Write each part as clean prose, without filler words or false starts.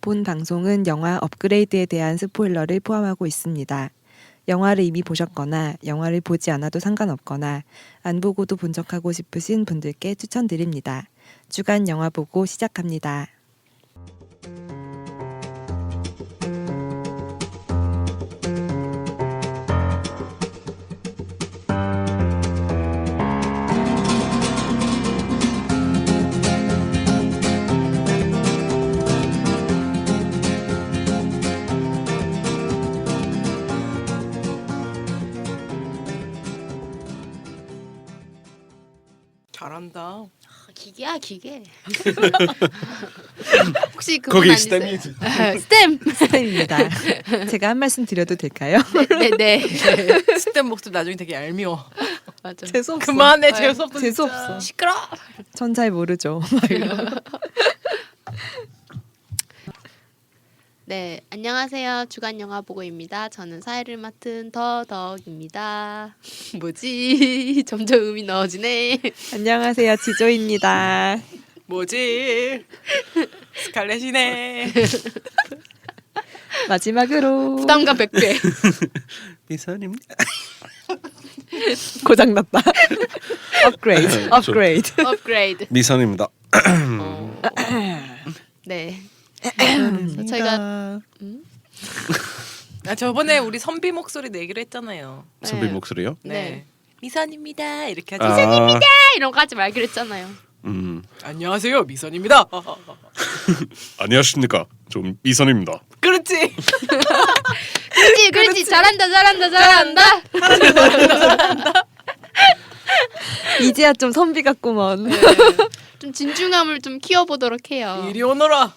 본 방송은 영화 업그레이드에 대한 스포일러를 포함하고 있습니다. 영화를 이미 보셨거나 영화를 보지 않아도 상관없거나 안 보고도 본 척하고 싶으신 분들께 추천드립니다. 주간 영화 보고 시작합니다. 잘한다. 기계야 기계. 혹시 그분 거기 아니세요? 스템이 스템. 스템입니다. 제가 한 말씀 드려도 될까요? 네네. 스텝 목소리 나중에 되게 얄미워. 맞아. 재수없어. 그만해 네. 재수없어. 재수없어. 시끄러. 전 잘 모르죠. 네 안녕하세요. 주간 영화 보고입니다. 저는 사회를 맡은 더덕입니다. 뭐지? 점점 음이 넣어지네. 안녕하세요. 지조입니다. 뭐지? 스칼렛이네. 마지막으로 부담감 100배. 미선입니다. 고장났다. 업그레이드. 업그레이드. 업그레이드. 미선입니다. 네. 그래서 저희가 아 저번에 우리 선비 목소리 내기로 했잖아요. 선배 네. 목소리요? 네. 네. 미선입니다. 이렇게 하죠. 아, 이런 거 하지 말기로 했잖아요. 안녕하세요 미선입니다. 안녕하십니까. 좀 미선입니다. 그렇지. 그렇지. 잘한다. 이제야 좀 선비 같구먼. 좀 진중함을 좀 키워보도록 해요. 이리 오너라.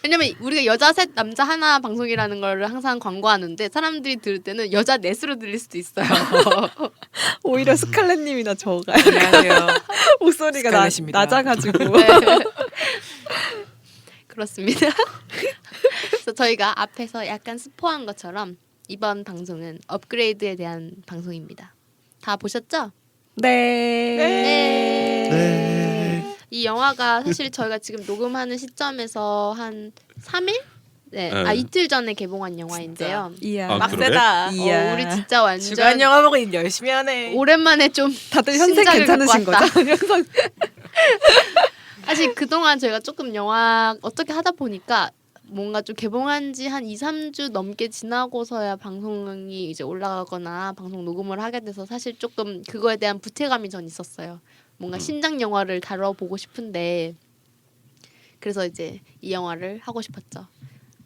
왜냐면 우리가 여자 셋 남자 하나 방송이라는 거를 항상 광고하는데 사람들이 들을 때는 여자 넷으로 들릴 수도 있어요. 오히려 스칼렛님이나 저가요. 안녕하세요. 목소리가 스칼렛입니다. 낮아가지고. 네. 그렇습니다. 그래서 저희가 앞에서 약간 스포한 것처럼 이번 방송은 업그레이드에 대한 방송입니다. 다 보셨죠? 네. 네. 이 영화가 사실 저희가 지금 녹음하는 시점에서 한 3일? 네. 네. 이틀 전에 개봉한 영화인데요. 이야. 아, 빡세다. 이야. 우리 진짜 완전 주간 영화 보고 열심히 하네. 오랜만에 좀 다들 현생 신작을 괜찮으신 갖고 왔다. 거죠? 현상. 사실 그동안 저희가 조금 영화 어떻게 하다 보니까 뭔가 좀 개봉한 지 한 2, 3주 넘게 지나고서야 방송이 이제 올라가거나 방송 녹음을 하게 돼서 사실 조금 그거에 대한 부채감이 전 있었어요. 뭔가 신작 영화를 다뤄보고 싶은데 그래서 이제 이 영화를 하고 싶었죠.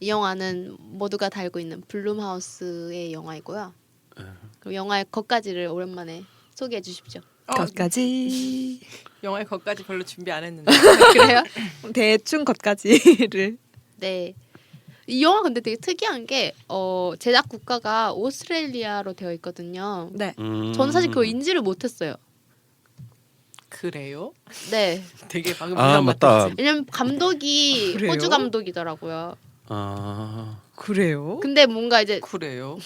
이 영화는 모두가 다 알고 있는 블룸하우스의 영화이고요. 그리고 영화의 것까지를 오랜만에 소개해 주십시오. 것까지. 영화의 것까지 별로 준비 안 했는데. 그래요? 대충 것까지를. 네. 이 영화 근데 되게 특이한 게 제작 국가가 오스트레일리아로 되어 있거든요. 네. 저는 사실 그거 인지를 못했어요. 그래요? 네. 되게 방금 아, 인상 맞다. 같았지. 왜냐면 감독이 그래요? 호주 감독이더라고요. 아, 그래요? 근데 뭔가 이제 그래요?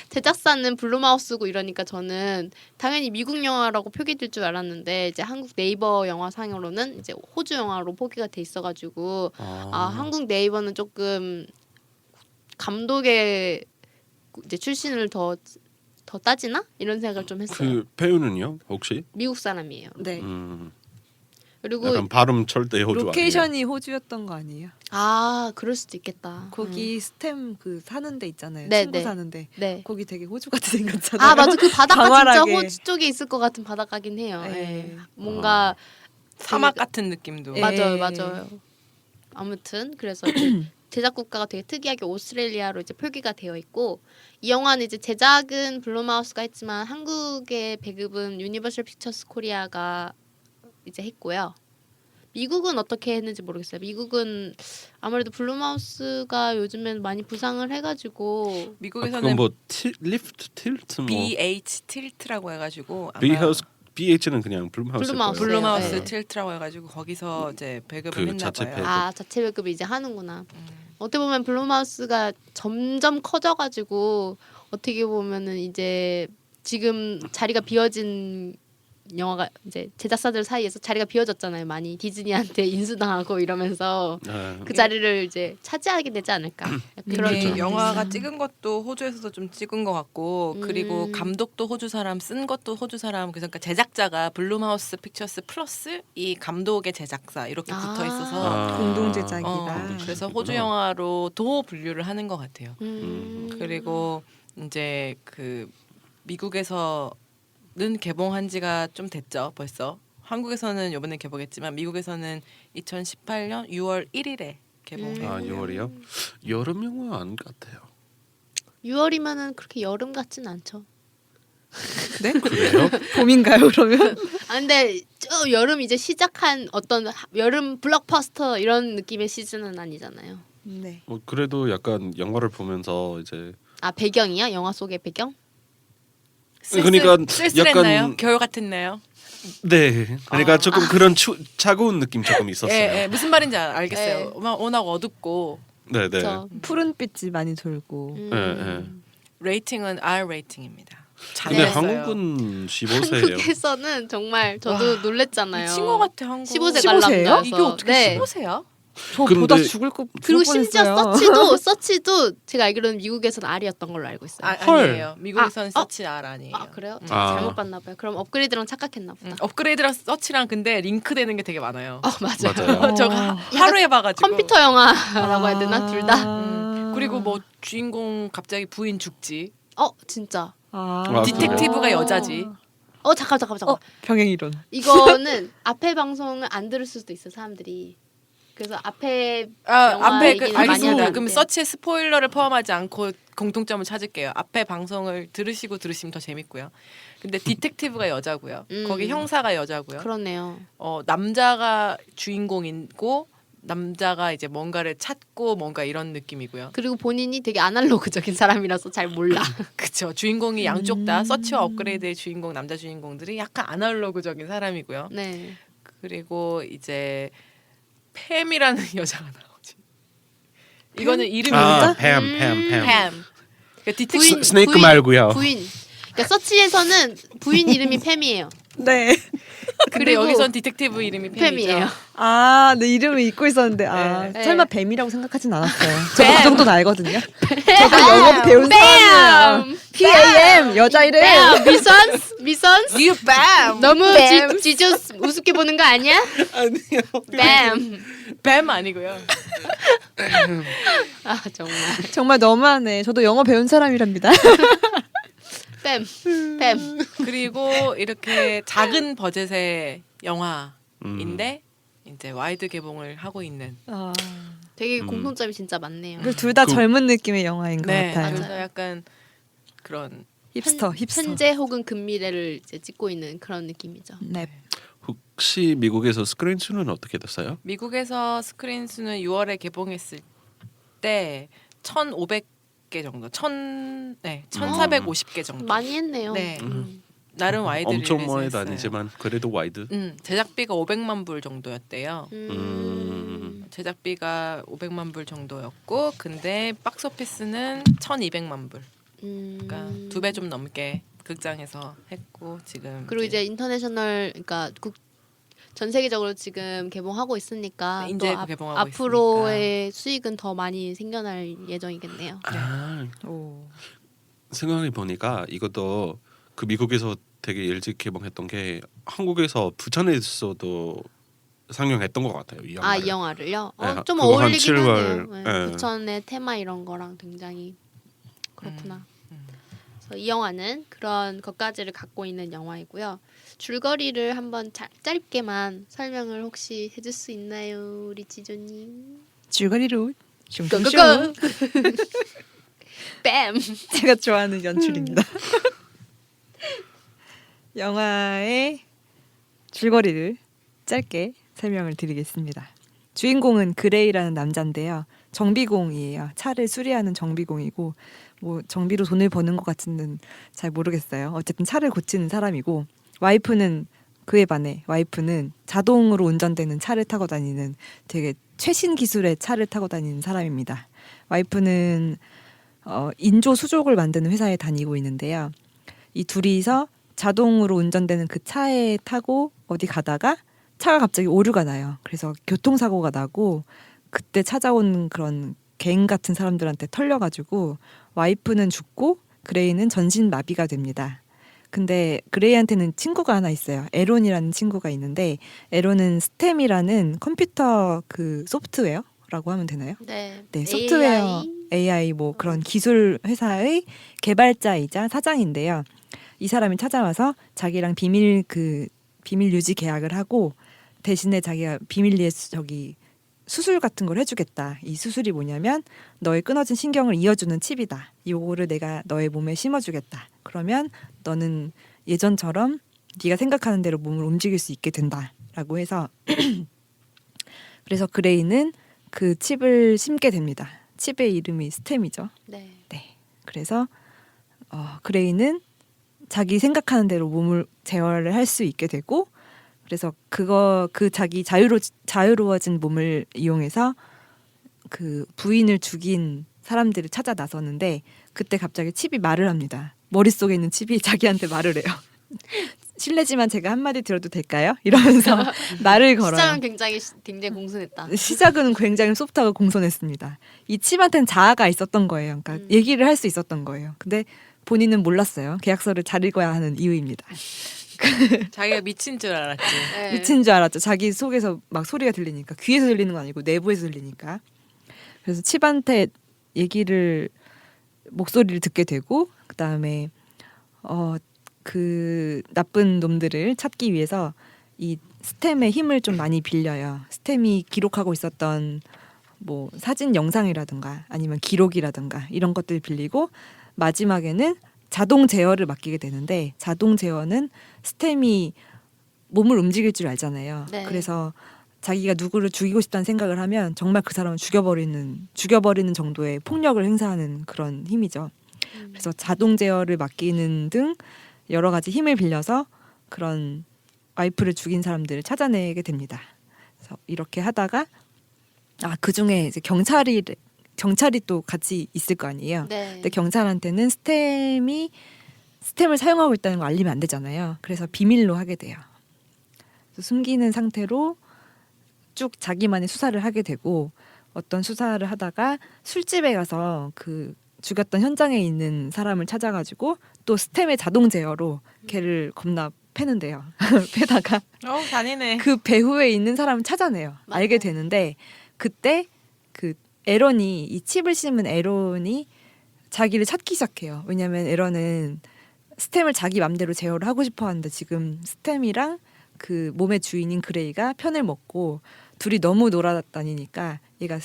제작사는 블룸하우스고 이러니까 저는 당연히 미국 영화라고 표기될 줄 알았는데 이제 한국 네이버 영화상으로는 이제 호주 영화로 표기가 돼 있어가지고 한국 네이버는 조금 감독의 이제 출신을 더 따지나 이런 생각을 좀 했어요. 그 배우는요 혹시? 미국 사람이에요. 네. 그리고 약간 발음 절대 호주 로케이션이 호주였던 거 아니에요? 그럴 수도 있겠다. 거기 스템 그 사는 데 있잖아요. 네, 친구 네. 사는데. 네. 거기 되게 호주 같이 생겼잖아요. 맞아. 그 바닷가 광활하게. 진짜 호주 쪽에 있을 것 같은 바닷가긴 해요. 네. 예. 뭔가 사막 같은 느낌도. 예. 맞아요. 아무튼 그래서 이제 제작 국가가 되게 특이하게 오스트레일리아로 이제 표기가 되어 있고 이 영화는 이제 제작은 블룸하우스가 했지만 한국의 배급은 유니버설 픽처스 코리아가 이제 했고요. 미국은 어떻게 했는지 모르겠어요. 미국은 아무래도 블룸하우스가 요즘엔 많이 부상을 해가지고 미국에서는 그건 뭐 리프트 틸트 뭐 BH 틸트라고 해가지고 아마 BH는 그냥 블룸하우스. 블룸하우스. 블룸하우스 네. 틸트라고 해가지고 거기서 이제 배급을 그 했나 자체 봐요. 배급. 자체 배급을 이제 하는구나. 어떻게 보면 블룸하우스가 점점 커져가지고 어떻게 보면은 이제 지금 자리가 비어진 영화가 이제 제작사들 사이에서 자리가 비어졌잖아요. 많이 디즈니한테 인수당하고 이러면서 그 자리를 이제 차지하게 되지 않을까. 약간 그런 이게 좀 영화가 있어요. 찍은 것도 호주에서도 좀 찍은 것 같고 그리고 감독도 호주 사람 쓴 것도 호주 사람 그러니까 제작자가 블룸하우스 픽처스 플러스 이 감독의 제작사 이렇게 붙어 있어서 공동 제작이다. 그래서 호주 영화로도 분류를 하는 것 같아요. 음. 그리고 이제 그 미국에서는 개봉한 지가 좀 됐죠 벌써. 한국에서는 이번에 개봉했지만 미국에서는 2018년 6월 1일에 개봉해요. 6월이요? 여름 영화 안 같아요. 6월이면은 그렇게 여름 같진 않죠. 네? 그래요? 봄인가요 그러면? 아 근데 저 여름 이제 시작한 어떤 여름 블록버스터 이런 느낌의 시즌은 아니잖아요. 네. 그래도 약간 영화를 보면서 이제 아 배경이야? 영화 속의 배경? 그러니까 쓸쓸했나요? 약간- 겨울 같았나요? 네, 그러니까 조금 그런 차가운 느낌 조금 있었어요. 예, 예, 무슨 말인지 알겠어요. 예. 워낙 어둡고 네, 네. 저 푸른빛이 많이 돌고. 레이팅은 R 레이팅입니다. 근데 네. 한국은 15세예요. 한국에서는 정말 저도 놀랬잖아요. 미친 것 같아 한국. 15세 15세예요? 관람자서. 이게 어떻게 네. 15세야? 저 근데- 보다 죽을 그리고 심지어 뻔했어요. 서치도 제가 알기로는 미국에서는 R이었던 걸로 알고 있어요. 헐. 아니에요. 미국에서는 아, 서치 R 아니에요. 아 그래요? 아. 잘못 봤나 봐요. 그럼 업그레이드랑 착각했나 보다. 업그레이드랑 서치랑 근데 링크되는 게 되게 많아요. 맞아요. 맞아요. 저거 하루에 봐가지고. 컴퓨터 영화라고 해야 되나 둘 다. 그리고 뭐 주인공 갑자기 부인 죽지. 진짜. 아, 디텍티브가 그래요? 여자지. 잠깐. 병행이론. 이거는 앞에 방송을 안 들을 수도 있어 사람들이. 그래서 앞에 영화 앞에 얘기는 많이 알겠습니다. 하면 그럼 안 돼요. 서치에 스포일러를 포함하지 않고 공통점을 찾을게요. 앞에 방송을 들으시면 더 재밌고요. 근데 디텍티브가 여자고요. 거기 형사가 여자고요. 그렇네요. 남자가 주인공이고 남자가 이제 뭔가를 찾고 뭔가 이런 느낌이고요. 그리고 본인이 되게 아날로그적인 사람이라서 잘 몰라. 그쵸. 주인공이 양쪽 다 서치와 업그레이드의 주인공 남자 주인공들이 약간 아날로그적인 사람이고요. 네. 그리고 이제 팸이라는 여자가 나오지. 이거는 이름이 팸. 팸. 그러니까 디텍티브 스네이크 말고요. 부인. 그러니까 서치에서는 부인 이름이 팸이에요. 네. 근데 그리고 여기선 디텍티브 이름이 팸이에요. 아, 내 이름을 잊고 있었는데 네. 설마 뱀이라고 생각하진 않았어요. 저 그 정도는 알거든요. 저도 영어 배운 뱀! 사람이에요. PAM 여자 이름. 미선스 You 뱀! 너무 지저 우습게 보는 거 아니야? 아니요. 뱀. 뱀 아니고요. 아 정말. 정말 너무하네. 저도 영어 배운 사람이랍니다. 뱀. 그리고 이렇게 작은 버젯의 영화인데 이제 와이드 개봉을 하고 있는. 되게 공통점이 진짜 많네요. 둘 다 젊은 느낌의 영화인 것 네, 같아요. 그래서 약간 그런 힙스터. 현재 혹은 근미래를 이제 찍고 있는 그런 느낌이죠. 네. 혹시 미국에서 스크린 수는 어떻게 됐어요? 미국에서 스크린 수는 6월에 개봉했을 때 1,500개 정도, 1,450개 정도. 많이 했네요. 네. 나름 와이드 엄청 릴리즈였어요. 와이드 아니지만 그래도 와이드. 제작비가 500만 불 정도였대요. 음. 제작비가 500만 불 정도였고, 근데 박스오피스는 1,200만 불. 그러니까 2배 좀 넘게 극장에서 했고 지금. 그리고 이제 인터내셔널 그러니까 전 세계적으로 지금 개봉하고 있으니까 네, 이제 또 개봉하고 앞으로의 수익은 더 많이 생겨날 예정이겠네요. 오. 생각해 보니까 이것도 그 미국에서 되게 일찍 개봉했던 게 한국에서 부천에서도 상영했던 것 같아요. 이 영화를. 이 영화를요? 네, 좀 그거 한 어울리긴 7월, 하네요. 네, 네. 부천의 테마 이런 거랑 굉장히 그렇구나. 그래서 이 영화는 그런 것까지를 갖고 있는 영화이고요. 줄거리를 한번 짧게만 설명을 혹시 해줄 수 있나요, 우리 지조님? 줄거리로 슝슝슝. 고고고! 뺨! 제가 좋아하는 연출입니다. 영화의 줄거리를 짧게 설명을 드리겠습니다. 주인공은 그레이라는 남자인데요. 정비공이에요. 차를 수리하는 정비공이고 뭐 정비로 돈을 버는 것 같지는 잘 모르겠어요. 어쨌든 차를 고치는 사람이고 와이프는 그에 반해 와이프는 자동으로 운전되는 차를 타고 다니는 되게 최신 기술의 차를 타고 다니는 사람입니다. 와이프는 인조 수족을 만드는 회사에 다니고 있는데요. 이 둘이서 자동으로 운전되는 그 차에 타고 어디 가다가 차가 갑자기 오류가 나요. 그래서 교통사고가 나고 그때 찾아온 그런 갱 같은 사람들한테 털려가지고 와이프는 죽고 그레이는 전신마비가 됩니다. 근데 그레이한테는 친구가 하나 있어요. 에론이라는 친구가 있는데 에론은 스템이라는 컴퓨터 그 소프트웨어라고 하면 되나요? 네. 네, 소프트웨어 AI 뭐 그런 기술 회사의 개발자이자 사장인데요. 이 사람이 찾아와서 자기랑 비밀 유지 계약을 하고 대신에 자기가 비밀리에 저기 수술 같은 걸 해주겠다. 이 수술이 뭐냐면 너의 끊어진 신경을 이어주는 칩이다. 이거를 내가 너의 몸에 심어주겠다. 그러면 너는 예전처럼 네가 생각하는 대로 몸을 움직일 수 있게 된다라고 해서 그래서 그레이는 그 칩을 심게 됩니다. 칩의 이름이 스템이죠. 네. 네. 그래서 그레이는 자기 생각하는 대로 몸을 제어를 할 수 있게 되고 그래서 그 자기 자유로워진 몸을 이용해서 그 부인을 죽인 사람들을 찾아 나서는데 그때 갑자기 칩이 말을 합니다. 머릿속에 있는 칩이 자기한테 말을 해요. 실례지만 제가 한마디 들어도 될까요? 이러면서 말을 걸어요. 시작은 굉장히 공손했다. 시작은 굉장히 소프트하고 공손했습니다. 이 칩한테는 자아가 있었던 거예요. 그러니까 얘기를 할 수 있었던 거예요. 근데 본인은 몰랐어요. 계약서를 잘 읽어야 하는 이유입니다. 자기가 미친 줄 알았지. 네. 미친 줄 알았죠. 자기 속에서 막 소리가 들리니까 귀에서 들리는 건 아니고 내부에서 들리니까. 그래서 칩한테 목소리를 듣게 되고 그다음에 그 나쁜 놈들을 찾기 위해서 이 스템의 힘을 좀 많이 빌려요. 스템이 기록하고 있었던 뭐 사진 영상이라든가 아니면 기록이라든가 이런 것들을 빌리고 마지막에는 자동 제어를 맡기게 되는데 자동 제어는 스템이 몸을 움직일 줄 알잖아요. 네. 그래서 자기가 누구를 죽이고 싶다는 생각을 하면 정말 그 사람을 죽여버리는 정도의 폭력을 행사하는 그런 힘이죠. 그래서 자동 제어를 맡기는 등 여러 가지 힘을 빌려서 그런 와이프를 죽인 사람들을 찾아내게 됩니다. 그래서 이렇게 하다가 그 중에 이제 경찰이 또 같이 있을 거 아니에요. 네. 근데 경찰한테는 스템을 사용하고 있다는 걸 알리면 안 되잖아요. 그래서 비밀로 하게 돼요. 그래서 숨기는 상태로 쭉 자기만의 수사를 하게 되고 어떤 수사를 하다가 술집에 가서 그 죽였던 현장에 있는 사람을 찾아가지고 또 스템의 자동 제어로 걔를 겁나 패는데요. 패다가 잔인해. 그 배후에 있는 사람을 찾아내요. 맞아요. 알게 되는데 그때 그 에런이 이 칩을 심은 에런이 자기를 찾기 시작해요. 왜냐하면 에런은 스템을 자기 맘대로 제어를 하고 싶어 하는데 지금 스템이랑 그 몸의 주인인 그레이가 편을 먹고 둘이 너무 놀아다니니까 얘가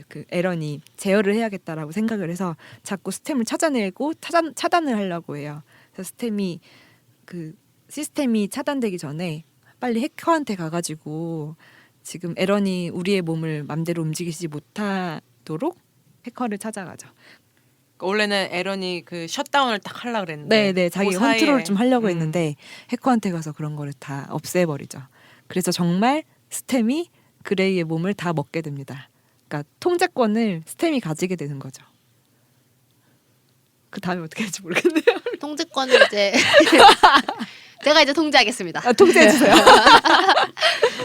그 에런이 제어를 해야겠다라고 생각을 해서 자꾸 스템을 찾아내고 차단을 하려고 해요. 그래서 그 시스템이 차단되기 전에 빨리 해커한테 가가지고 지금 에런이 우리의 몸을 맘대로 움직이지 못하도록 해커를 찾아가죠. 원래는 에런이 그 셧다운을 딱 하려고 그랬는데 네, 자기 그 사이에 컨트롤 좀 하려고 했는데 해커한테 가서 그런 거를 다 없애버리죠. 그래서 정말 스템이 그레이의 몸을 다 먹게 됩니다. 그러니까 통제권을 스템이 가지게 되는 거죠. 그 다음에 어떻게 할지 모르겠네요. 통제권을 이제 제가 이제 통제하겠습니다. 통제해주세요.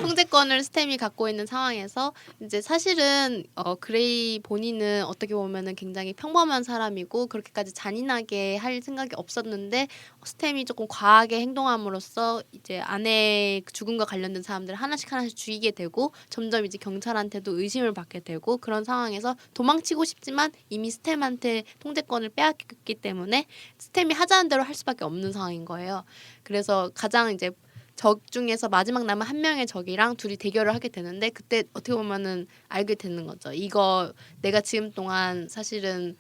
통제권을 스템이 갖고 있는 상황에서 이제 사실은 그레이 본인은 어떻게 보면은 굉장히 평범한 사람이고 그렇게까지 잔인하게 할 생각이 없었는데 스템이 조금 과하게 행동함으로써 이제 아내 죽음과 관련된 사람들을 하나씩 죽이게 되고 점점 이제 경찰한테도 의심을 받게 되고 그런 상황에서 도망치고 싶지만 이미 스템한테 통제권을 빼앗겼기 때문에 스템이 하자는 대로 할 수밖에 없는 상황인 거예요. 그래서 가장 이제 적 중에서 마지막 남은 한 명의 적이랑 둘이 대결을 하게 되는데 그때 어떻게 보면은 알게 되는 거죠. 이거 내가 지금 동안 사실은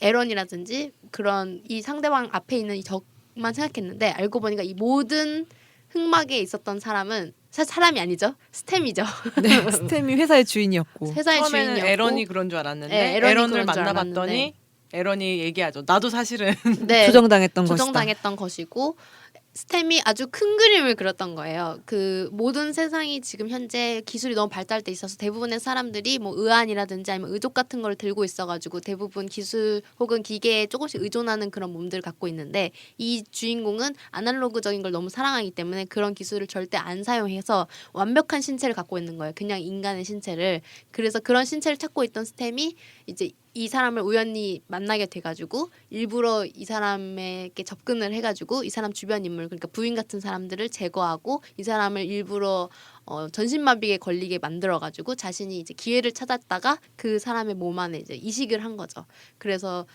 에런이라든지 그런 이 상대방 앞에 있는 이 적만 생각했는데 알고 보니까 이 모든 흑막에 있었던 사람은 사실 사람이 아니죠. 스템이죠. 네, 스템이 회사의 주인이었고 회사의 처음에는 주인이었고 에런이 그런 줄 알았는데 네, 에런이 에런을 그런 줄 만나봤더니 알았는데. 에런이 얘기하죠. 나도 사실은 네, 조정당했던 것이다. 조정당했던 것이고 스템이 아주 큰 그림을 그렸던 거예요. 그 모든 세상이 지금 현재 기술이 너무 발달돼 있어서 대부분의 사람들이 뭐 의안이라든지 아니면 의족 같은 걸 들고 있어가지고 대부분 기술 혹은 기계에 조금씩 의존하는 그런 몸들을 갖고 있는데 이 주인공은 아날로그적인 걸 너무 사랑하기 때문에 그런 기술을 절대 안 사용해서 완벽한 신체를 갖고 있는 거예요. 그냥 인간의 신체를. 그래서 그런 신체를 찾고 있던 스템이 이제 이 사람을 우연히 만나게 돼가지고 일부러 이 사람에게 접근을 해가지고 이 사람 주변 인물 그러니까 부인 같은 사람들을 제거하고 이 사람을 일부러 전신마비에 걸리게 만들어가지고 자신이 이제 기회를 찾았다가 그 사람의 몸 안에 이제 이식을 한 거죠. 그래서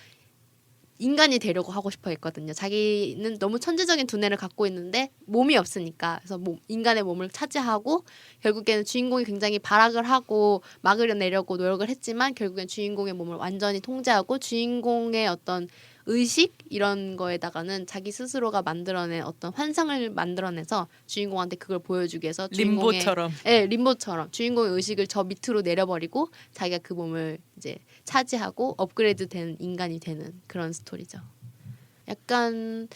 인간이 되려고 하고 싶어 했거든요. 자기는 너무 천재적인 두뇌를 갖고 있는데 몸이 없으니까 그래서 인간의 몸을 차지하고 결국에는 주인공이 굉장히 발악을 하고 막으려내려고 노력을 했지만 결국엔 주인공의 몸을 완전히 통제하고 주인공의 어떤 의식 이런 거에다가는 자기 스스로가 만들어낸 어떤 환상을 만들어내서 주인공한테 그걸 보여주기 위해서 주인공의 림보처럼. 네, 림보처럼 주인공의 의식을 저 밑으로 내려버리고 자기가 그 몸을 이제 차지하고 업그레이드된 인간이 되는 그런 스토리죠. 약간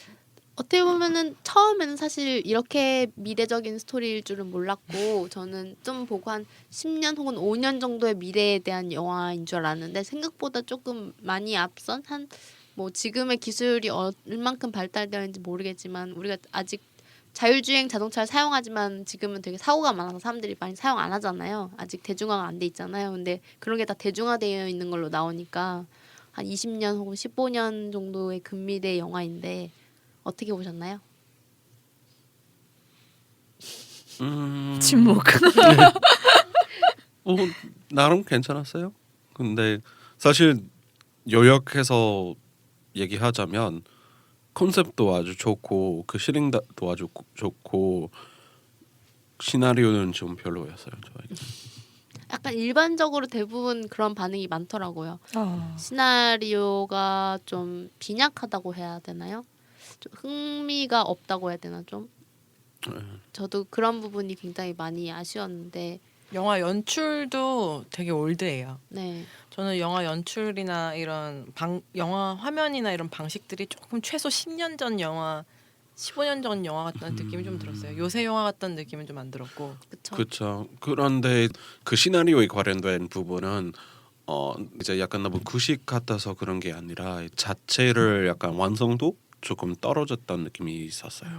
어떻게 보면은 처음에는 사실 이렇게 미래적인 스토리일 줄은 몰랐고 저는 좀 보고 한 10년 혹은 5년 정도의 미래에 대한 영화인 줄 알았는데 생각보다 조금 많이 앞선 한 뭐 지금의 기술이 얼만큼 발달되어 있는지 모르겠지만 우리가 아직 자율주행 자동차를 사용하지만 지금은 되게 사고가 많아서 사람들이 많이 사용 안 하잖아요. 아직 대중화가 안 돼 있잖아요. 근데 그런 게 다 대중화되어 있는 걸로 나오니까 한 20년 혹은 15년 정도의 근미래 영화인데 어떻게 보셨나요? 침묵. 나름 괜찮았어요. 근데 사실 요약해서 얘기하자면 컨셉도 아주 좋고 그 실행도 아주 좋고 시나리오는 좀 별로였어요. 저에게. 약간 일반적으로 대부분 그런 반응이 많더라고요. 어. 시나리오가 좀 빈약하다고 해야 되나요? 좀 흥미가 없다고 해야 되나 좀? 저도 그런 부분이 굉장히 많이 아쉬웠는데 영화 연출도 되게 올드해요. 네. 저는 영화 연출이나 이런 영화 화면이나 이런 방식들이 조금 최소 10년 전 영화, 15년 전 영화 같다는 느낌이 좀 들었어요. 요새 영화 같다는 느낌은 좀 안 들었고. 그쵸. 그렇죠. 그런데 그 시나리오에 관련된 부분은 이제 약간 너무 구식 같아서 그런 게 아니라 자체를 약간 완성도 조금 떨어졌다는 느낌이 있었어요.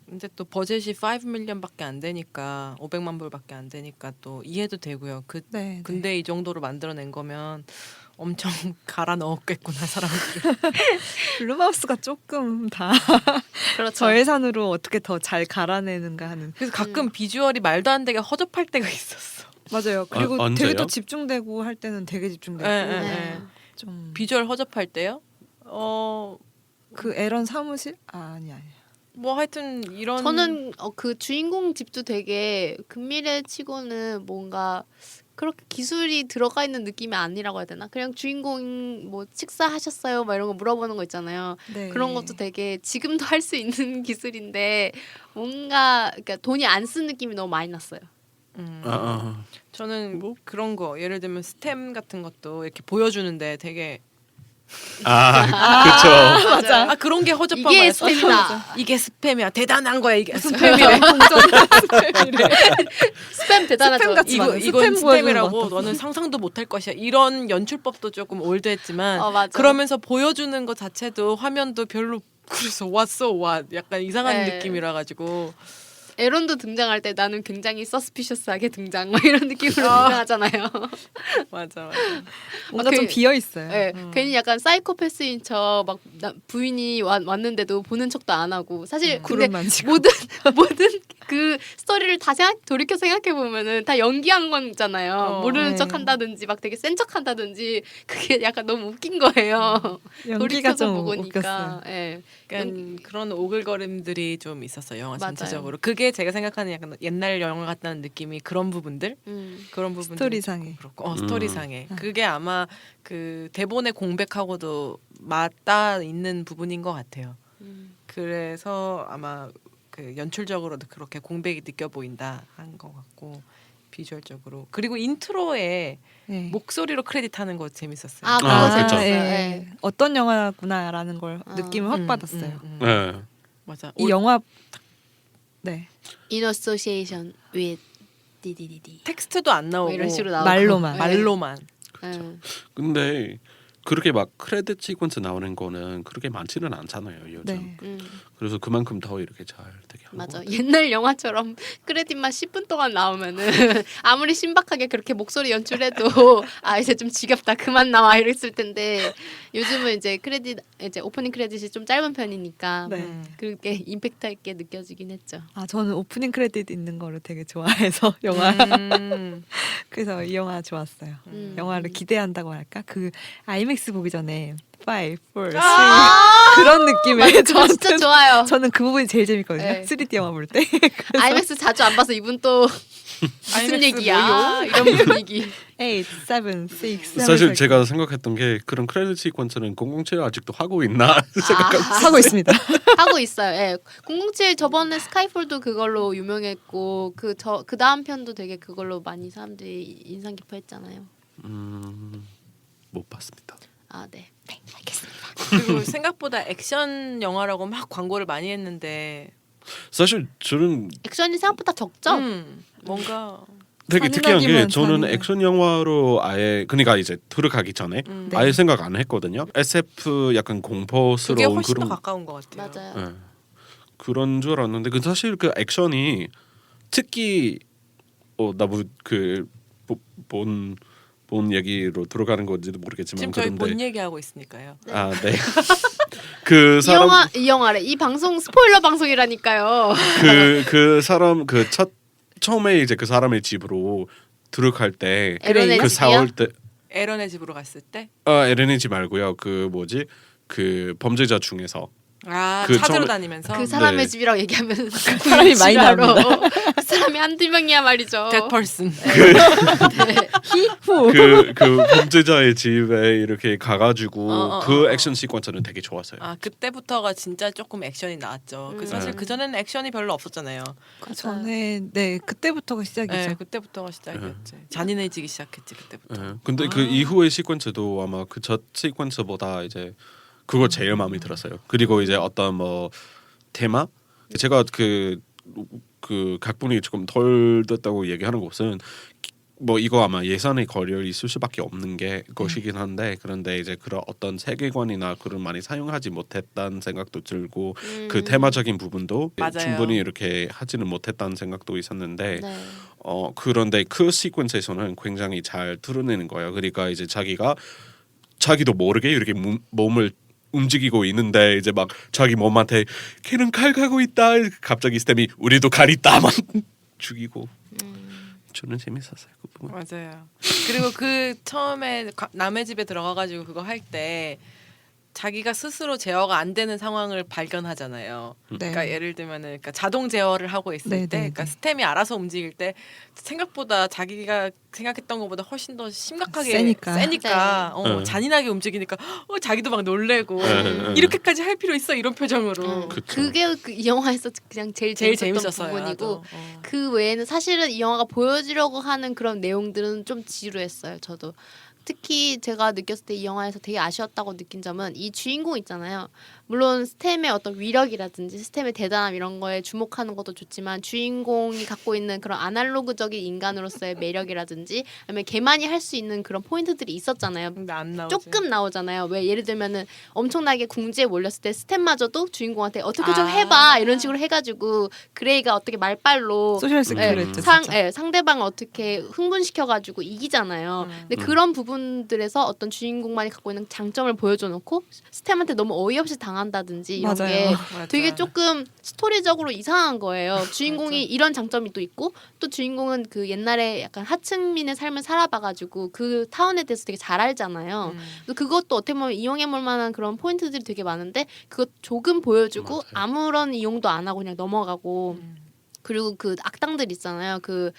근데 또 버젯이 5밀리언밖에 안 되니까 500만 불밖에 안 되니까 또 이해도 되고요. 네. 근데 이 정도로 만들어낸 거면 엄청 갈아 넣었겠구나 사람들을. 블루마우스가 조금 다 그렇죠. 저예산으로 어떻게 더 잘 갈아내는가 하는. 그래서 가끔 비주얼이 말도 안 되게 허접할 때가 있었어. 맞아요. 그리고 되게 언제요? 또 집중되고 할 때는 되게 집중되고 네. 좀 비주얼 허접할 때요? 그 에런 사무실? 아니. 뭐 하여튼 이런 저는 그 주인공 집도 되게 근미래 치고는 뭔가 그렇게 기술이 들어가 있는 느낌이 아니라고 해야 되나? 그냥 주인공 뭐 식사하셨어요? 막 이런 거 물어보는 거 있잖아요. 네. 그런 것도 되게 지금도 할 수 있는 기술인데 뭔가 그러니까 돈이 안 쓴 느낌이 너무 많이 났어요. 저는 뭐 그런 거 예를 들면 스템 같은 것도 이렇게 보여주는데 되게 그렇죠. 맞아. 그런 게 허접한 이게 거야. 스팸이다. 이게 스팸이야. 대단한 거야 이게. 스팸이래. 스팸 대단하죠. 스팸 같이 맞아. 이건 스팸 보여주는 스팸이라고 것 같았어. 너는 상상도 못할 것이야. 이런 연출법도 조금 올드했지만 맞아. 그러면서 보여주는 것 자체도 화면도 별로 그래서 왔어 와 약간 이상한 네. 느낌이라 가지고 에론도 등장할 때 나는 굉장히 서스피셔스하게 등장 막 이런 느낌으로 등장하잖아요. 맞아. 뭔가 좀 비어 있어요. 네, 괜히 약간 사이코패스인 척 막 부인이 왔는데도 보는 척도 안 하고 사실 근데 구름 만지고. 모든 그 스토리를 다 돌이켜 생각해 보면은 다 연기한 거잖아요. 모르는 네. 척 한다든지 막 되게 센 척 한다든지 그게 약간 너무 웃긴 거예요. 연기가 돌이켜서 좀 보니까. 웃겼어요. 예. 약간 그런 오글거림들이 좀 있었어요. 영화 맞아요. 전체적으로. 그게 제가 생각하는 약간 옛날 영화 같다는 느낌이 그런 부분들. 그런 부분들 스토리상에. 그렇고 스토리상에 그게 아마 그 대본의 공백하고도 맞닿아 있는 부분인 것 같아요. 그래서 아마 그 연출적으로도 그렇게 공백이 느껴 보인다 한 것 같고 비주얼적으로 그리고 인트로에 네. 목소리로 크레딧하는 거 재밌었어요. 아, 그거 아, 재밌었어요. 그쵸. 예. 예. 어떤 영화구나라는 걸 느낌을 확 음, 받았어요. 네. 맞아. 이 영화 네 In association with 디디디디. 텍스트도 안 나오고 뭐 이런 식으로 나오고. 말로만. 네. 말로만. 응. 근데 그렇게 막 크레딧 시퀀스 나오는 거는 그렇게 많지는 않잖아요 요즘. 네. 그래서 그만큼 더 이렇게 잘 되게 한 맞아. 것 같아요. 옛날 영화처럼 크레딧만 10분 동안 나오면은 아무리 신박하게 그렇게 목소리 연출해도 아 이제 좀 지겹다 그만 나와 이랬을 텐데 요즘은 이제 크레딧 이제 오프닝 크레딧이 좀 짧은 편이니까 네. 그렇게 임팩트 있게 느껴지긴 했죠. 아 저는 오프닝 크레딧 있는 거를 되게 좋아해서 영화 그래서 이 영화 좋았어요. 영화를 기대한다고 할까? 그 아이맥스 보기 전에 5, 4, 3 그런 느낌의 저 진짜 좋아요. 저는 그 부분이 제일 재밌거든요. 네. 3D 영화 볼 때. 아이맥스 자주 안 봐서 이분 또 무슨 아이맥스 얘기야 이런 분위기. 8, 7, 6, 사실 제가 생각했던 게 그런 크레딧 시퀀스는 007 아직도 하고 있나 생각하고 하고 있습니다. 하고 있어요. 예. 007 저번에 스카이폴도 그걸로 유명했고 그 다음 편도 되게 그걸로 많이 사람들이 인상 깊어했잖아요. 못 봤습니다. 아 네. 알겠습니다. 그리고 생각보다 액션 영화라고 막 광고를 많이 했는데 사실 저는 액션이 생각보다 적죠. 뭔가 되게 특이한 게 잔인하기만 저는 잔인해. 액션 영화로 아예 그러니까 이제 들어가기 전에 네. 아예 생각 안 했거든요. SF 약간 그게 공포스러운 훨씬 그런 더 가까운 것 같아요. 맞아요. 예. 그런 줄 알았는데 그 사실 그 액션이 특히 나그본 얘기로 들어가는 건지도 모르겠지만 지금 저희 그런데 본 얘기하고 있으니까요. 아 네. 그 사람 이 영화래. 이 방송 스포일러 방송이라니까요. 그 사람 그 첫 처음에 이제 그 사람의 집으로 들어갈 때 에런의 그 집이요? 4월 때 에런의 집으로 갔을 때 에렌의 집 말고요. 그 뭐지? 그 범죄자 중에서 그 찾으러 처음에- 다니면서 그 사람의 네. 집이라고 얘기하면 사람이 많이 나옵니다. 그 사람이 한두 명이야 말이죠. That person. 히후. 그 범죄자의 집에 이렇게 가가지고 그 액션 시퀀스는 되게 좋았어요. 아 그때부터가 진짜 조금 액션이 나왔죠. 그 사실 그 전에는 액션이 별로 없었잖아요. 그 전에 네 그때부터가 시작이죠. 네, 그때부터가 시작이었지. 잔인해지기 시작했지 그때부터. 예. 근데 그 이후의 시퀀스도 아마 그 첫 시퀀스보다 이제 그거 제일 마음에 들었어요. 그리고 이제 어떤 뭐 테마 제가 그 각본이 조금 덜 됐다고 얘기하는 것은 뭐 이거 아마 예산에 걸려 있을 수밖에 없는 게 것이긴 한데 그런데 이제 그런 어떤 세계관이나 그런 많이 사용하지 못했다는 생각도 들고 그 테마적인 부분도 맞아요. 충분히 이렇게 하지는 못했다는 생각도 있었는데 네. 그런데 그 시퀀스에서는 굉장히 잘 드러내는 거예요. 그러니까 이제 자기도 모르게 이렇게 몸을 움직이고 있는데 이제 막 자기 몸한테 걔는 칼 가고 있다. 갑자기 스템이 우리도 칼 있다 막 죽이고. 저는 재밌었어요 그 부분. 맞아요. 그리고 그 처음에 남의 집에 들어가가지고 그거 할 때 자기가 스스로 제어가 안 되는 상황을 발견하잖아요. 네. 그러니까 예를 들면은 그러니까 자동 제어를 하고 있을 네, 때, 네, 그러니까 네. 스템이 알아서 움직일 때 생각보다 자기가 생각했던 것보다 훨씬 더 심각하게 세니까. 네. 잔인하게 움직이니까 자기도 막 놀래고 네. 이렇게까지 할 필요 있어 이런 표정으로. 그쵸. 그게 이 영화에서 그냥 제일 제일 재밌었던 재밌었어요. 부분이고 나도. 그 외에는 사실은 이 영화가 보여주려고 하는 그런 내용들은 좀 지루했어요. 저도 특히 제가 느꼈을 때 이 영화에서 되게 아쉬웠다고 느낀 점은 이 주인공 있잖아요. 물론 스템의 어떤 위력이라든지 스템의 대단함 이런 거에 주목하는 것도 좋지만 주인공이 갖고 있는 그런 아날로그적인 인간으로서의 매력이라든지 아니면 걔만이 할 수 있는 그런 포인트들이 있었잖아요. 근데 안 나오지. 조금 나오잖아요. 왜 예를 들면은 엄청나게 궁지에 몰렸을 때 스텝마저도 주인공한테 어떻게 좀 해봐 이런 식으로 해가지고 그레이가 어떻게 말빨로 소셜 스킬을 했죠. 진짜. 상대방을 어떻게 흥분시켜가지고 이기잖아요. 근데 그런 부분들에서 어떤 주인공만이 갖고 있는 장점을 보여줘놓고 스텝한테 너무 어이없이 당한다든지 이런 맞아요. 게 맞아. 되게 조금 스토리적으로 이상한 거예요. 주인공이 이런 장점이 또 있고 또 주인공은 그 옛날에 약간 하층민의 삶을 살아봐가지고 그 타운에 대해서 되게 잘 알잖아요. 그것도 어떻게 보면 이용해볼 만한 그런 포인트들이 되게 많은데 그것 조금 보여주고 맞아요. 아무런 이용도 안 하고 그냥 넘어가고 그리고 그 악당들 있잖아요. 그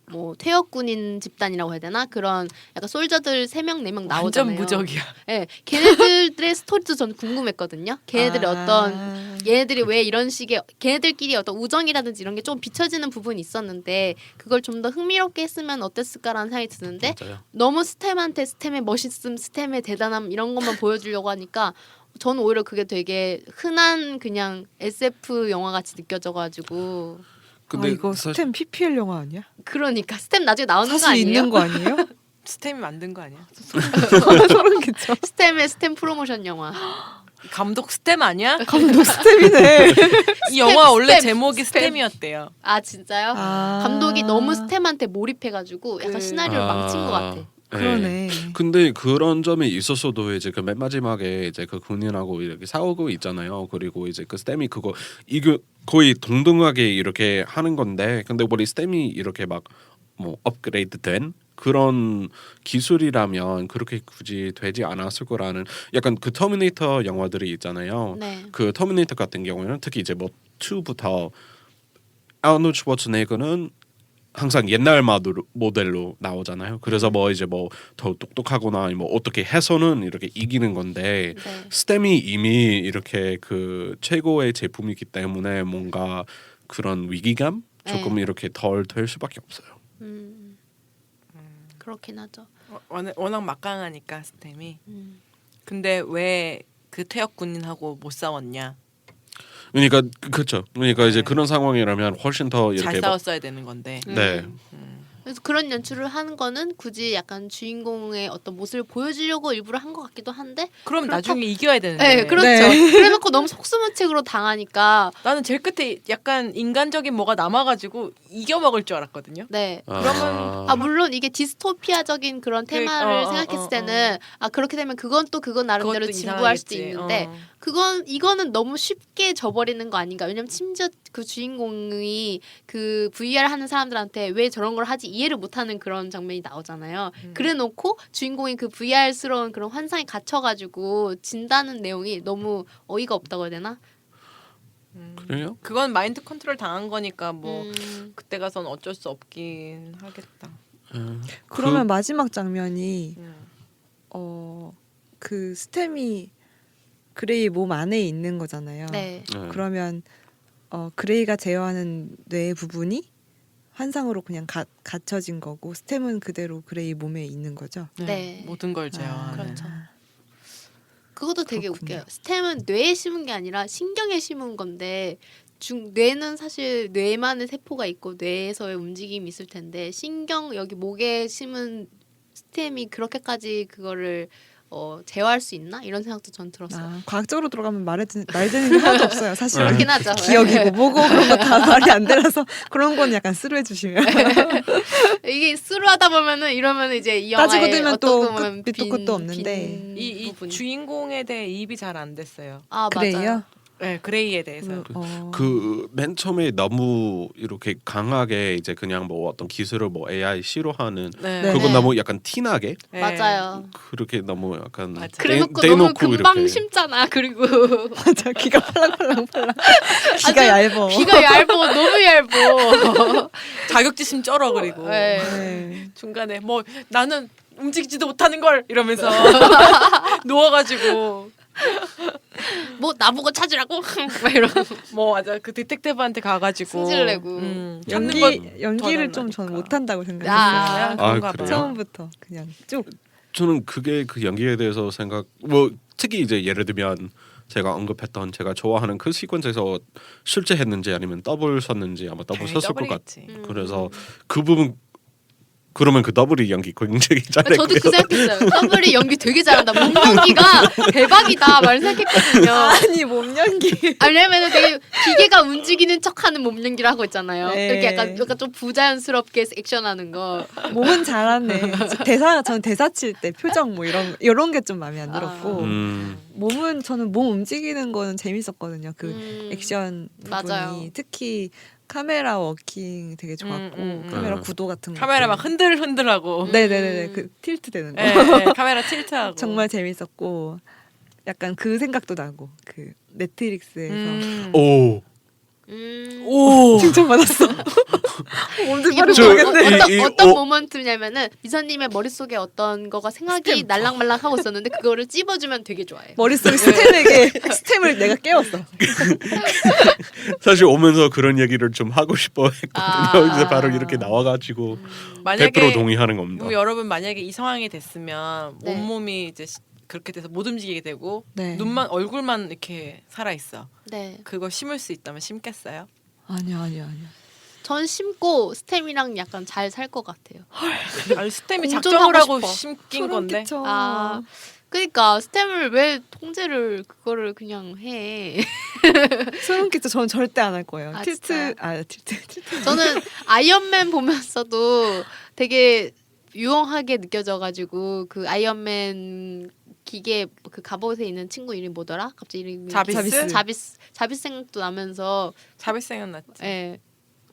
뭐 퇴역군인 집단이라고 해야 되나 그런 약간 솔저들 3명 4명 나오잖아요. 완전 무적이야. 예, 걔네들의 스토리도 저는 궁금했거든요. 걔네들의 어떤 얘네들이 왜 이런 식의 걔네들끼리 어떤 우정이라든지 이런 게 좀 비춰지는 부분이 있었는데 그걸 좀 더 흥미롭게 했으면 어땠을까라는 생각이 드는데 맞아요. 너무 스템한테 스템의 멋있음, 스템의 대단함 이런 것만 보여주려고 하니까 저는 오히려 그게 되게 흔한 그냥 SF 영화 같이 느껴져가지고 아, 이거 스템 PPL 영화 아니야? 그러니까 스텝 나중에 나오는 거 사실 아니에요? 있는 거 아니에요? 스템이 만든 거 아니야? 소름 끼쳐. 스템의 스템 프로모션 영화. 감독 스템 아니야? 감독 스템이네. 이 영화 원래 스템, 제목이 스템. 스템이었대요. 아 진짜요? 아. 감독이 너무 스템한테 몰입해가지고 약간 그- 시나리오를 망친 것 같아. 그러네. 근데 그런 점이 있었어도 이제 그 맨 마지막에 이제 그 군인하고 이렇게 싸우고 있잖아요. 그리고 이제 그 스템이 그거 이거 거의 동등하게 이렇게 하는 건데, 근데 우리 스템이 이렇게 막 뭐 업그레이드된 그런 기술이라면 그렇게 굳이 되지 않았을 거라는 약간 그 터미네이터 영화들이 있잖아요. 네. 그 터미네이터 같은 경우에는 특히 이제 뭐 2부터 아노드 슈워츠네거는 항상 옛날 모델로 나오잖아요. 그래서 뭐 이제 뭐 더 똑똑하거나 뭐 어떻게 해서는 이렇게 이기는 건데 네. 스템이 이미 이렇게 그 최고의 제품이기 때문에 뭔가 그런 위기감 조금 네. 이렇게 덜 될 수밖에 없어요. 그렇긴 하죠. 워낙 막강하니까 스템이. 음. 근데 왜 그 퇴역 군인하고 못 싸웠냐? 그러니까 그렇죠. 그러니까 이제 네. 그런 상황이라면 훨씬 더 잘 이렇게 싸웠어야 되는 건데. 네. 그래서 그런 연출을 하는 거는 굳이 약간 주인공의 어떤 모습을 보여주려고 일부러 한 것 같기도 한데. 그럼 그렇다- 나중에 이겨야 되는데. 네, 그렇죠. 네. 그래놓고 너무 속수무책으로 당하니까. 나는 제일 끝에 약간 인간적인 뭐가 남아가지고 이겨먹을 줄 알았거든요. 네. 그러면 물론 이게 디스토피아적인 그런 테마를 생각했을 때는 그렇게 되면 그건 또 그건 나름대로 그것도 진부할 수도 이상하겠지. 있는데 이거는 너무 쉽게 져버리는 거 아닌가. 왜냐면 심지어 그 주인공이 그 VR 하는 사람들한테 왜 저런 걸 하지 이해를 못하는 그런 장면이 나오잖아요. 그래놓고 주인공이 그 VR스러운 그런 환상에 갇혀가지고 진다는 내용이 너무 어이가 없다고 해야 되나? 그래요? 그건 마인드 컨트롤 당한 거니까 뭐 음. 그때 가서는 어쩔 수 없긴 하겠다. 그러면 마지막 장면이 음. 그 스템이 그레이 몸 안에 있는 거잖아요. 네. 그러면 그레이가 제어하는 뇌 부분이 환상으로 그냥 갇혀진 거고 스템은 그대로 그레이 몸에 있는 거죠. 네. 모든 걸 제어하는. 그렇죠. 그것도 되게 그렇군요. 웃겨요. 스템은 뇌에 심은 게 아니라 신경에 심은 건데 뇌는 사실 뇌만의 세포가 있고 뇌에서의 움직임이 있을 텐데 신경 여기 목에 심은 스템이 그렇게까지 그거를 제어할 수 있나 이런 생각도 전 들었어요. 과학적으로 들어가면 말되는 게 하나도 없어요. 사실 그렇긴 하죠. 기억이고 뭐고 그런 거 다 말이 안 되라서 그런 건 약간 스루해 주시면 이게 스루하다 보면은 이러면 이제 이 영화의 따지고 들면 어떤 또 부분은 밑도 끝도 없는데. 빈 이 부분이. 주인공에 대해 이입이 잘 안 됐어요. 그레이요? 맞아요. 네, 그레이에 대해서. 그 맨 처음에 너무 이렇게 강하게 이제 그냥 뭐 어떤 기술을 뭐 AI 싫어하는 네. 네. 그거 네. 너무 약간 티나게 네. 맞아요. 그렇게 너무 약간 맞아. 그래놓고 떼놓고 너무 금방 이렇게. 심잖아. 그리고 맞아 귀가 팔랑팔랑 귀가 아주 얇어. 귀가 얇어. 너무 얇어. 자격지심 쩔어 그리고 네. 네. 중간에 뭐 나는 움직이지도 못하는 걸 이러면서 누워가지고 뭐 나보고 찾으라고 막 이러고. 뭐 맞아 그 디텍티브한테 가가지고 승질 내고. 찾는 연기를 좀 전 더 못한다고 생각했어요. 아, 그런가 그래요? 봐요. 처음부터 그냥 쭉. 저는 그게 그 연기에 대해서 뭐 특히 이제 예를 들면 제가 언급했던 제가 좋아하는 그 시퀀스에서 실제 했는지 아니면 더블 썼는지 아마 더블 당연히 썼을 것 같. 더블이겠지. 그래서 그 부분 그러면 그 더블이 연기 굉장히 잘했고요. 저도 그 생각했어요. 더블이 연기 되게 잘한다. 몸 연기가 대박이다. 말 생각했거든요. 아니 몸 연기. 왜냐면 되게 기계가 움직이는 척하는 몸 연기를 하고 있잖아요. 네. 이렇게 약간 좀 부자연스럽게 액션하는 거. 몸은 잘하네. 전 대사 칠 때 표정 뭐 이런 게 좀 마음에 안 들었고 몸은 저는 몸 움직이는 거는 재밌었거든요. 그 액션 부분이 맞아요. 특히 카메라 워킹 되게 좋았고 카메라 구도 같은 거. 카메라 막 흔들흔들하고 네네네 그 틸트 되는 거. 네, 네, 카메라 틸트하고 정말 재밌었고 약간 그 생각도 나고 그 넷플릭스에서 오. 오 칭찬받았어. 뭔지 이게 말을 저- 모르겠네. 어떤 모먼트냐면은 미선님의 머릿속에 어떤 거가 생각이 스탬. 날랑말랑 하고 있었는데 그거를 찝어주면 되게 좋아해. 머릿속에 스템을 내가 깨웠어. 사실 오면서 그런 얘기를 좀 하고 싶어 했거든요. 이제 바로 이렇게 나와가지고 만약에 100% 동의하는 겁니다. 여러분 만약에 이 상황이 됐으면 네. 온몸이 이제 그렇게 돼서 못 움직이게 되고 네. 눈만 얼굴만 이렇게 살아 있어. 네. 그거 심을 수 있다면 심겠어요? 아니요. 전 심고 스템이랑 약간 잘 살 것 같아요. 아니 스템이 공존하고 작정을 하고 싶어. 심긴 소름 건데. 끼쳐. 아, 그러니까 스템을 왜 통제를 그거를 그냥 해? 소름 끼쳐. 저는 절대 안 할 거예요. 아, 틸트. 진짜요? 틸트. 저는 아이언맨 보면서도 되게 유용하게 느껴져가지고 그 아이언맨 기계 그 갑옷에 있는 친구 이름이 뭐더라? 갑자기 이름이 자비스? 자비스 생각도 나면서 잡을 생각났지. 예.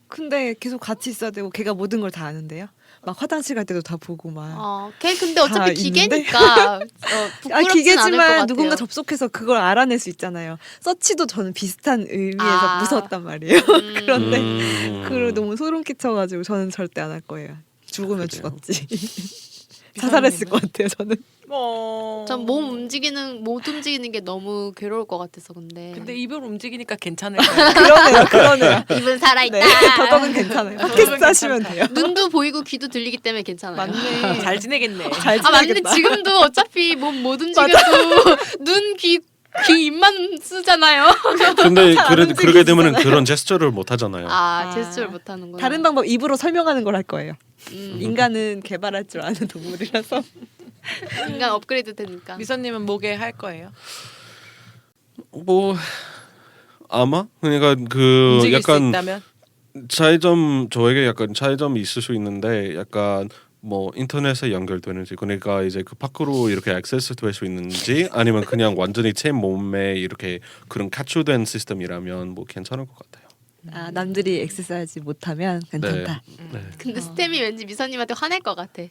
근데 계속 같이 있어야 되고 걔가 모든 걸 다 아는데요. 막 화장실 갈 때도 다 보고 막. 걔 근데 다 어차피 있는데? 기계니까 부끄럽진 않을 것 기계지만 같아요. 누군가 접속해서 그걸 알아낼 수 있잖아요. 서치도 저는 비슷한 의미에서 아. 무서웠단 말이에요. 그런데 음. 그걸 너무 소름 끼쳐가지고 저는 절대 안 할 거예요. 죽으면 그래요? 죽었지. 자살했을 것 같아요. 저는. 전 몸 움직이는 못 움직이는 게 너무 괴로울 것 같아서 근데 입을 움직이니까 괜찮을 거야. 그러네요. 입은 살아있다. 네, 더덕은 괜찮아요. 팟캐스트 하시면 돼요. 눈도 보이고 귀도 들리기 때문에 괜찮아요. 맞네. 잘 지내겠네. 잘 아 맞네. 지내겠다. 지금도 어차피 몸 못 움직여도 눈, 귀 입만 쓰잖아요. 근데 잘안 그러게 되면은 움직이시잖아요. 그런 제스처를 못 하잖아요. 제스처를 못 하는구나. 다른 방법 입으로 설명하는 걸 할 거예요. 음, 인간은 개발할 줄 아는 동물이라서. 인간 업그레이드 되니까. 미선님은 뭐게 할 거예요? 뭐 아마 그러니까 그 움직일 수 약간 있다면? 차이점 저에게 약간 차이점이 있을 수 있는데 약간 뭐 인터넷에 연결되는지 그러니까 이제 그 밖으로 이렇게 액세스 될 수 있는지 아니면 그냥 완전히 제 몸에 이렇게 그런 capture된 시스템이라면 뭐 괜찮을 것 같아요. 아 남들이 엑서사이즈 못하면 괜찮다. 네. 근데 스템이 왠지 미선님한테 화낼 것 같아.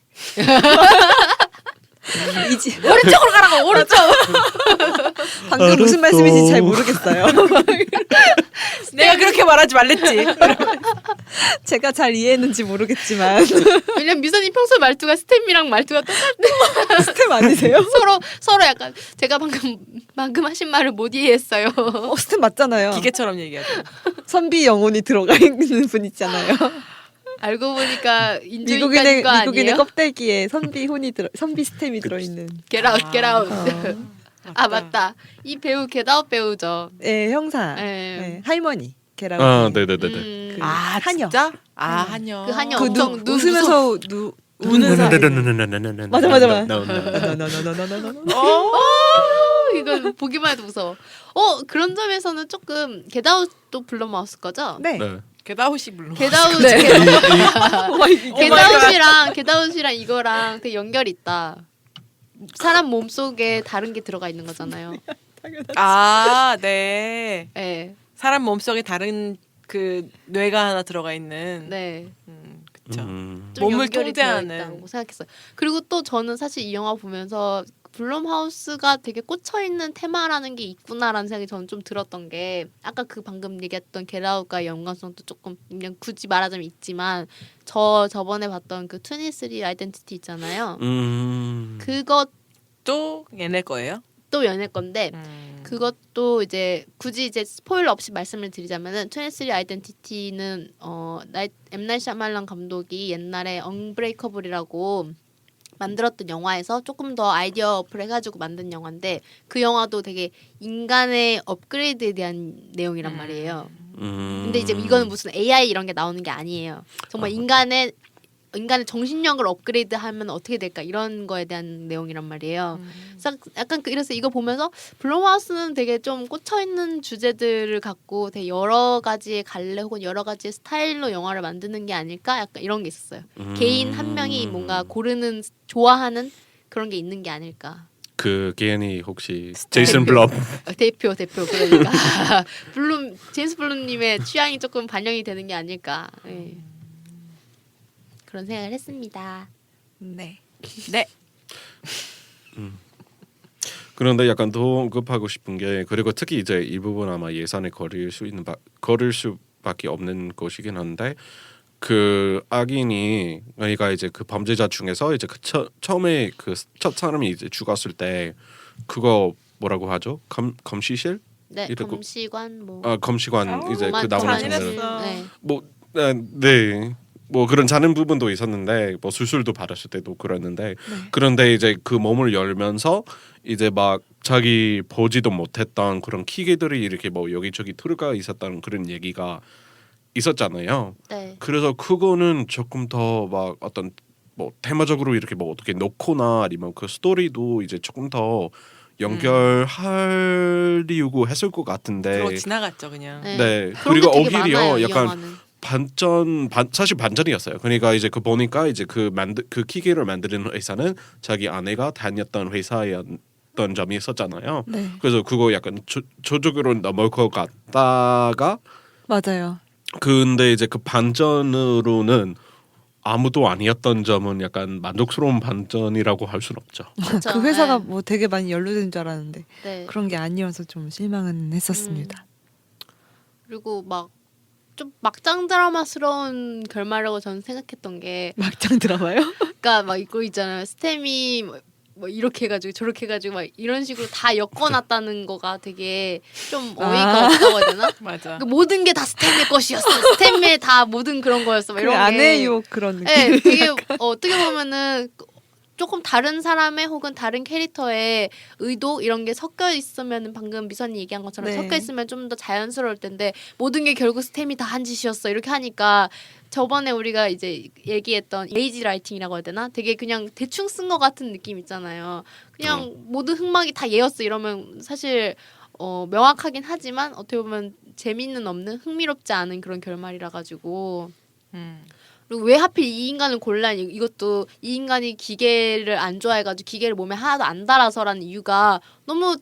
이지 오른쪽으로 가라고 오른쪽. 방금 무슨 말씀인지 잘 모르겠어요. 내가 그렇게 말하지 말랬지. 제가 잘 이해했는지 모르겠지만 왜냐면 미선님 평소 말투가 스템이랑 말투가 똑같아. 스텝 아니세요? 서로 약간 제가 방금 하신 말을 못 이해했어요. 스텝 맞잖아요. 기계처럼 얘기하죠. 선비 영혼이 들어가 있는 분 있잖아요. 알고 보니까 인조인간인 거 아니에요? 미국인의 껍데기에 선비 스템이 들어있는. 겟아웃 겟아웃. 아 맞다. 맞다. 이 배우 겟아웃 배우죠. 네 형사. 네. 네, 할머니. 걔랑. 네네네네. 아 한여. 진짜? 아 한여. 그 한여 그 엄청 눈 웃으면서 우는 사이. 맞아. 이건 보기만 해도 무서워. 그런 점에서는 조금 겟아웃도 블럼하우스 거죠? 네. 게다우시 물론. 겟아웃 네. 겟아웃이랑 이거랑 그 연결이 있다. 사람 몸 속에 다른 게 들어가 있는 거잖아요. 아 네. 네, 사람 몸속에 다른 그 뇌가 하나 들어가 있는. 네. 그렇죠. 좀 몸을 연결이 통제하는. 되어 있다고 생각했어요. 그리고 또 저는 사실 이 영화 보면서 블럼하우스가 되게 꽂혀 있는 테마라는 게 있구나라는 생각이 저는 좀 들었던 게 아까 그 방금 얘기했던 겟아웃과의 연관성도 조금 그냥 굳이 말하자면 있지만 저번에 봤던 그 23 아이덴티티 있잖아요. 그것도 또 얘네 거예요? 연애 건데 그것도 이제 굳이 이제 스포일러 없이 말씀을 드리자면은 23 아이덴티티는 M 나잇 샤말란 감독이 옛날에 언브레이커블이라고 만들었던 영화에서 조금 더 아이디어 어플 해가지고 만든 영화인데 그 영화도 되게 인간의 업그레이드에 대한 내용이란 말이에요. 근데 이제 이거는 무슨 AI 이런 게 나오는 게 아니에요. 정말 인간의 정신력을 업그레이드하면 어떻게 될까 이런 거에 대한 내용이란 말이에요. 그래서 약간 그래서 이거 보면서 블럼하우스는 되게 좀 꽂혀 있는 주제들을 갖고 되게 여러 가지의 갈래 혹은 여러 가지의 스타일로 영화를 만드는 게 아닐까 약간 이런 게 있었어요. 개인 한 명이 뭔가 고르는 좋아하는 그런 게 있는 게 아닐까. 그 개인이 혹시 제이슨 블럼. 대표 그러니까 제임스 블룸님의 취향이 조금 반영이 되는 게 아닐까. 네. 그런 생각을 했습니다. 네. 네. 그런데 약간 더 언급하고 싶은 게 그리고 특히 이제 이 부분 아마 예산에 거릴 수밖에 없는 것이긴 한데 그 악인이 그러니까 이제 그 범죄자 중에서 이제 그 처음에 그 첫 사람이 이제 죽었을 때 그거 뭐라고 하죠? 검시실? 네, 이러고- 검시관 뭐 검시관 이제 그 나오는 잔인했어. 장면. 네. 네. 뭐 그런 자는 부분도 있었는데 뭐 수술도 받았을 때도 그랬는데 네. 그런데 이제 그 몸을 열면서 이제 막 자기 보지도 못했던 그런 기계들이 이렇게 뭐 여기저기 들어가 있었다는 그런 얘기가 있었잖아요. 네. 그래서 그거는 조금 더 막 어떤 뭐 테마적으로 이렇게 뭐 어떻게 넣거나 아니면 그 스토리도 이제 조금 더 연결하려고 했을 것 같은데 그러고 지나갔죠 그냥. 네. 네. 그런 그리고 게 되게 오히려 많아요, 이 약간 영화는. 사실 반전이었어요. 그러니까 이제 그 보니까 이제 그 기계를 만드는 회사는 자기 아내가 다녔던 회사였던 점이 있었잖아요. 네. 그래서 그거 약간 조적으로 넘을 것 같다가 맞아요. 근데 이제 그 반전으로는 아무도 아니었던 점은 약간 만족스러운 반전이라고 할 수는 없죠. 그쵸? 그 회사가 네. 뭐 되게 많이 연루된 줄 알았는데 네. 그런 게 아니어서 좀 실망은 했었습니다. 그리고 막 좀 막장 드라마스러운 결말이라고 저는 생각했던 게, 막장 드라마요? 그러니까 막 이거 있잖아요. 스템이 뭐 이렇게 해가지고 저렇게 해가지고 막 이런 식으로 다 엮어놨다는 거가 되게 좀 어이가 없다고 해야 되나? 맞아. 그러니까 모든 게 다 스템의 것이었어. 스템의 다 모든 그런 거였어. 막 그 이런 게. 아내의 욕 그런 느낌. 네, 되게 어떻게 보면은 조금 다른 사람의 혹은 다른 캐릭터의 의도 이런 게 섞여 있으면 방금 미선이 얘기한 것처럼 네. 섞여 있으면 좀 더 자연스러울 텐데 모든 게 결국 스템이 다 한 짓이었어 이렇게 하니까 저번에 우리가 이제 얘기했던 레이지 라이팅이라고 해야 되나? 되게 그냥 대충 쓴 것 같은 느낌 있잖아요. 그냥 모든 흑막이 다 얘였어 이러면 사실 명확하긴 하지만 어떻게 보면 재미는 없는 흥미롭지 않은 그런 결말이라 가지고 그리고 왜 하필 이 인간을 골라 이것도 이 인간이 기계를 안 좋아해가지고 기계를 몸에 하나도 안 달아서라는 이유가 너무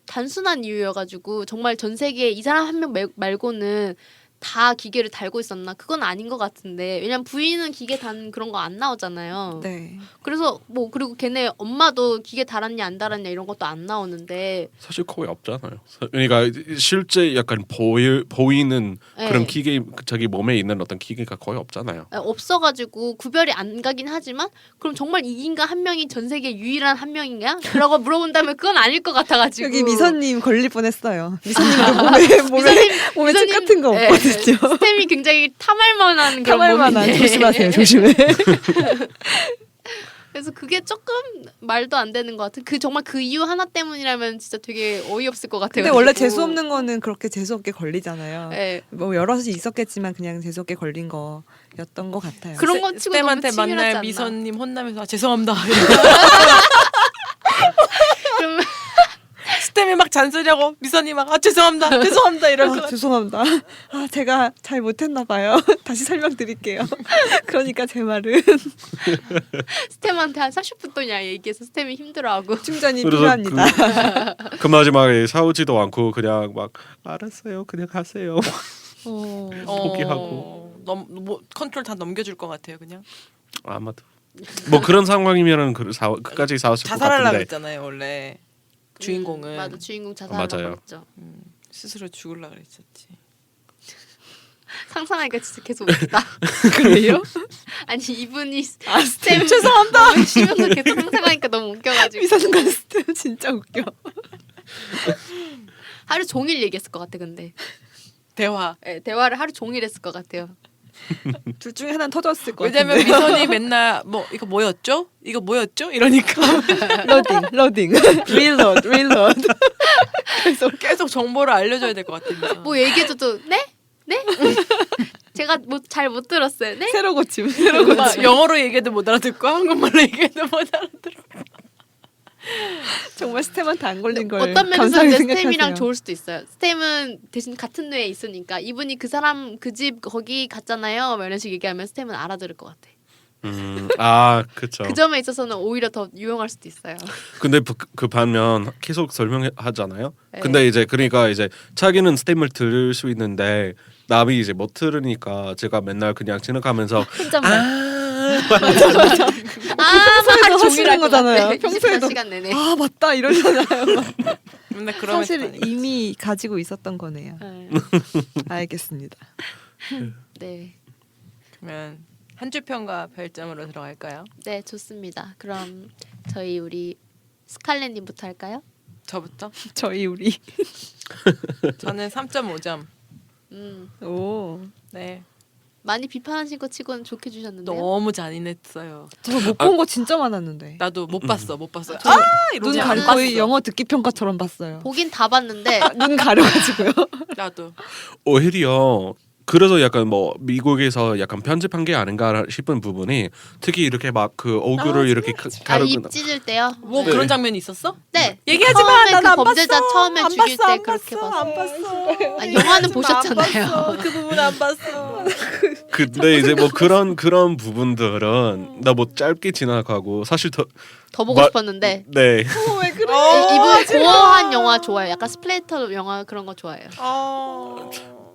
단순한 이유여가지고 정말 전 세계에 이 사람 한 명 말고는 다 기계를 달고 있었나? 그건 아닌 것 같은데 왜냐면 부인은 기계 단 그런 거 안 나오잖아요. 네. 그래서 뭐 그리고 걔네 엄마도 기계 달았냐 안 달았냐 이런 것도 안 나오는데 사실 거의 없잖아요. 그러니까 실제 약간 보이는 그런 네. 기계 자기 몸에 있는 어떤 기계가 거의 없잖아요. 없어가지고 구별이 안 가긴 하지만 그럼 정말 이 인간 한 명이 전 세계 유일한 한 명인가? 라고 물어본다면 그건 아닐 것 같아가지고 여기 미선님 걸릴 뻔했어요. 미선님도 몸에 책 같은 거 네. 없거든요. 스템이 굉장히 탐할만한 그런 탐할만한 몸인데 조심하세요. 조심해. 그래서 그게 조금 말도 안 되는 것 같은. 그 정말 그 이유 하나 때문이라면 진짜 되게 어이없을 것 같아요. 근데 원래 재수 없는 거는 그렇게 재수 없게 걸리잖아요. 네. 뭐 여럿이 있었겠지만 그냥 재수 없게 걸린 거였던 것 같아요. 그런 건 치고 너무 스템한테 치밀하지 만날 않나. 미선님 혼나면서 죄송합니다. 그러면 스템이 막 잔소리하고 미선이 막 죄송합니다. 죄송합니다 이럴 것 같아. 죄송합니다. 제가 잘 못했나 봐요. 다시 설명드릴게요. 그러니까 제 말은 스템한테 한 30분 동안 얘기해서 스템이 힘들어하고 충전이 그래서 필요합니다. 그 마지막에 싸우지도 않고 그냥 막 알았어요, 그냥 가세요. 포기하고. 뭐 컨트롤 다 넘겨줄 것 같아요 그냥. 아마도 뭐 그런 상황이면은 끝까지 싸웠을 것 자살하려고 같은데. 했잖아요 원래. 주인공은 맞아 주인공 자살하려고 맞아요. 했죠. 스스로 죽으려고 그랬었지. 상상하니까 진짜 계속 웃기다. 그래요? 아니 이분이 스템 죄송합니다. 쉬면서 계속 상상하니까 너무 웃겨가지고 미선과 스템 진짜 웃겨. 하루 종일 얘기했을 것 같아. 근데 대화. 네, 대화를 하루 종일 했을 것 같아요. 둘 중에 하나는 터졌을 것 왜냐면 같은데. 미선이 맨날 뭐 이거 뭐였죠? 이거 뭐였죠? 이러니까 로딩, 릴로드. 계속 정보를 알려줘야 될 것 같아. 뭐 얘기해줘도 네? 네? 제가 뭐 잘 못 들었어요. 네? 새로 고침. 막 영어로 얘기해도 못 알아듣고 한국말로 얘기해도 못 알아들어. 정말 스템한테 안 걸린 걸 어떤 면에서 감사하게 이제 생각하세요. 스템이랑 좋을 수도 있어요. 스템은 대신 같은 뇌에 있으니까 이분이 그 사람 그 집 거기 갔잖아요. 뭐 이런 식으로 얘기하면 스템은 알아들을 것 같아. 그렇죠. 그 점에 있어서는 오히려 더 유용할 수도 있어요. 근데 그 반면 계속 설명하잖아요. 네. 근데 이제 그러니까 이제 자기는 스템을 들을 수 있는데 남이 이제 못 들으니까 제가 맨날 그냥 지나가면서 혼잣말. 하루 종일 하시는 할 것 같아. 거잖아요. 평소에도. 24시간 내내. 맞다 이러잖아요. 맨날 그러면 사실 이미 가지고 있었던 거네요. 네. 알겠습니다. 네. 그러면 한 줄 평가 별점으로 들어갈까요? 네, 좋습니다. 그럼 저희 우리 스칼렛님부터 할까요? 저부터? 저희 우리 저는 3.5점. 음, 오 네. 많이 비판하신 거 치고는 좋게 주셨는데요. 너무 잔인했어요. 저 못 본 거 진짜 많았는데. 나도 못 봤어. 저는 눈 저는 가려 거의 영어 듣기 평가처럼 봤어요. 보긴 다 봤는데 눈 가려가지고요. 나도. 오히려 그래서 약간 뭐 미국에서 약간 편집한 게 아닌가 싶은 부분이 특히 이렇게 막 그 얼굴을 이렇게 가르고 입 찢을 때요. 뭐 네. 그런 장면이 있었어? 네. 얘기하지 마. 처음에 난 그 안 범죄자 봤어. 처음에 안 죽일 봤어, 때 안 그렇게 봤어, 봤어요. 안 봤어. 아, 영화는 얘기하지 마, 안 보셨잖아요. 봤어. 그 부분 안 봤어. 근데 이제 뭐 그런 부분들은 나 뭐 짧게 지나가고 사실 더 보고 싶었는데 네 왜 그래? 이분 고어한 영화 좋아해요. 약간 스플래터 영화 그런 거 좋아해요.